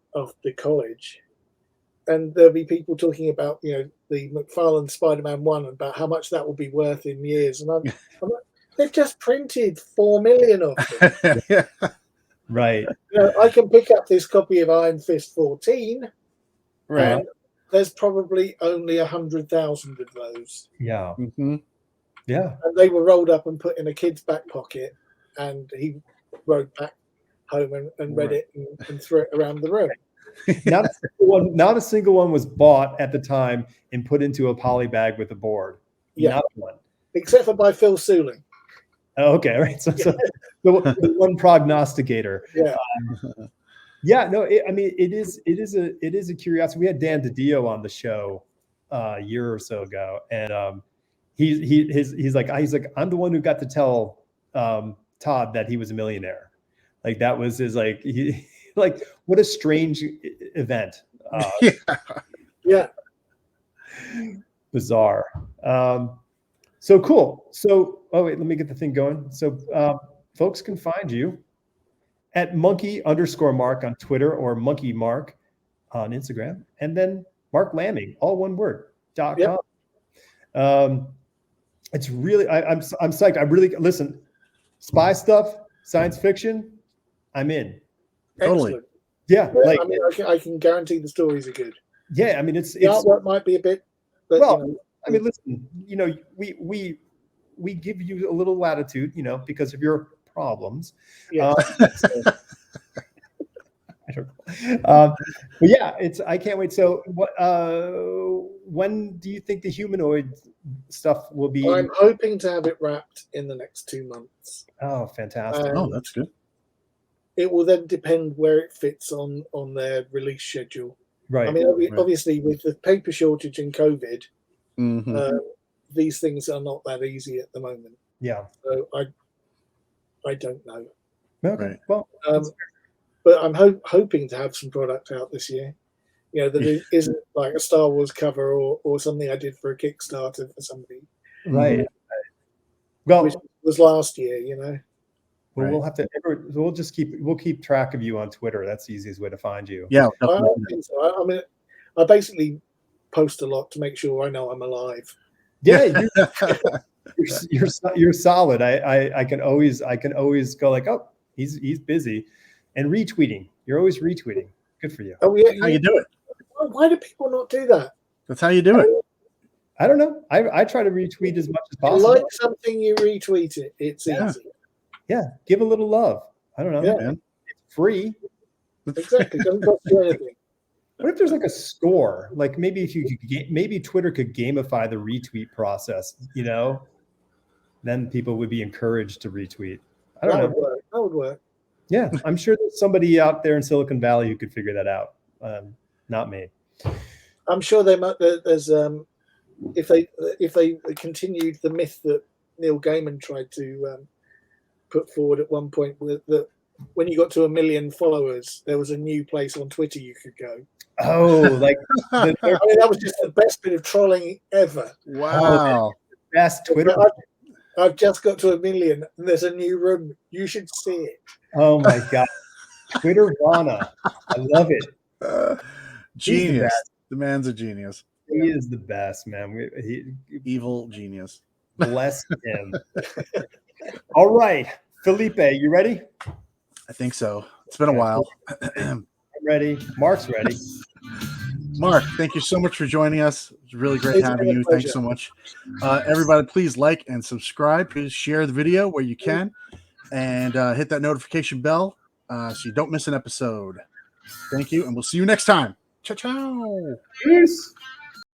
college. And there'll be people talking about, the McFarlane Spider-Man 1, about how much that will be worth in years. And I'm like, they've just printed 4 million of them. Yeah. Right. I can pick up this copy of Iron Fist 14. Right. There's probably only 100,000 of those. Yeah. Mm-hmm. Yeah. And they were rolled up and put in a kid's back pocket. And he rode back home and read it and threw it around the room. Not a single one was bought at the time and put into a poly bag with a board. Yeah. Not one. Except for by Phil Seuling. Oh, okay. Right. So the one prognosticator. Yeah. It is a curiosity. We had Dan DiDio on the show a year or so ago, and he's like, I'm the one who got to tell Todd that he was a millionaire. Like that was his like what a strange event. Yeah. Bizarre. So cool. So, let me get the thing going. So folks can find you at monkey_mark on Twitter, or monkey mark on Instagram, and then Mark Laming, all one word, .com. It's really, I'm psyched. I really, listen, spy stuff, science fiction, I'm in. Totally. Yeah. I can guarantee the stories are good. Yeah. I mean, the artwork might be a bit, but I mean, listen, we give you a little latitude, because of your problems. Yeah. I don't know. But yeah, I can't wait. So when do you think the humanoid stuff will be? I'm hoping to have it wrapped in the next 2 months. Oh, fantastic. That's good. it will then depend where it fits on their release schedule. Right. I mean, obviously, with the paper shortage and COVID, these things are not that easy at the moment. Yeah. So I don't know. Okay. Right. Well, but I'm hoping to have some product out this year. That isn't like a Star Wars cover or something I did for a Kickstarter for somebody. Right. Well, which was last year, Well, we'll have to. We'll keep track of you on Twitter. That's the easiest way to find you. Yeah, I think so. I mean, I basically post a lot to make sure I know I'm alive. Yeah, you're solid. I can always go like, oh, he's busy, and retweeting. You're always retweeting. Good for you. Oh yeah, how you do it? Why do people not do that? That's how you do it. I don't know. I try to retweet as much as possible. You like something, you retweet it. It's easy. Yeah, give a little love. I don't know. Yeah. Man. It's free. Exactly. Doesn't cost you anything. What if there's like a score? Like maybe if you could maybe Twitter could gamify the retweet process, then people would be encouraged to retweet. I don't know. That would work. Yeah, I'm sure there's somebody out there in Silicon Valley who could figure that out. Not me. I'm sure they might. There's if they continued the myth that Neil Gaiman tried to put forward at one point, that when you got to 1 million followers, there was a new place on Twitter you could go. Oh, like I mean, that was just the best bit of trolling ever. Wow, best Twitter. I've just got to 1 million, and there's a new room. You should see it. Oh my god, Twitter Vana, I love it. Genius. The man's a genius. He is the best, man. Evil genius. Bless him. All right, Felipe, you ready? I think so. It's been a while. I'm ready. Mark's ready. Mark, thank you so much for joining us. It's really great having you. Thanks so much. Everybody, please like and subscribe. Please share the video where you can, and hit that notification bell so you don't miss an episode. Thank you, and we'll see you next time. Ciao, ciao. Peace.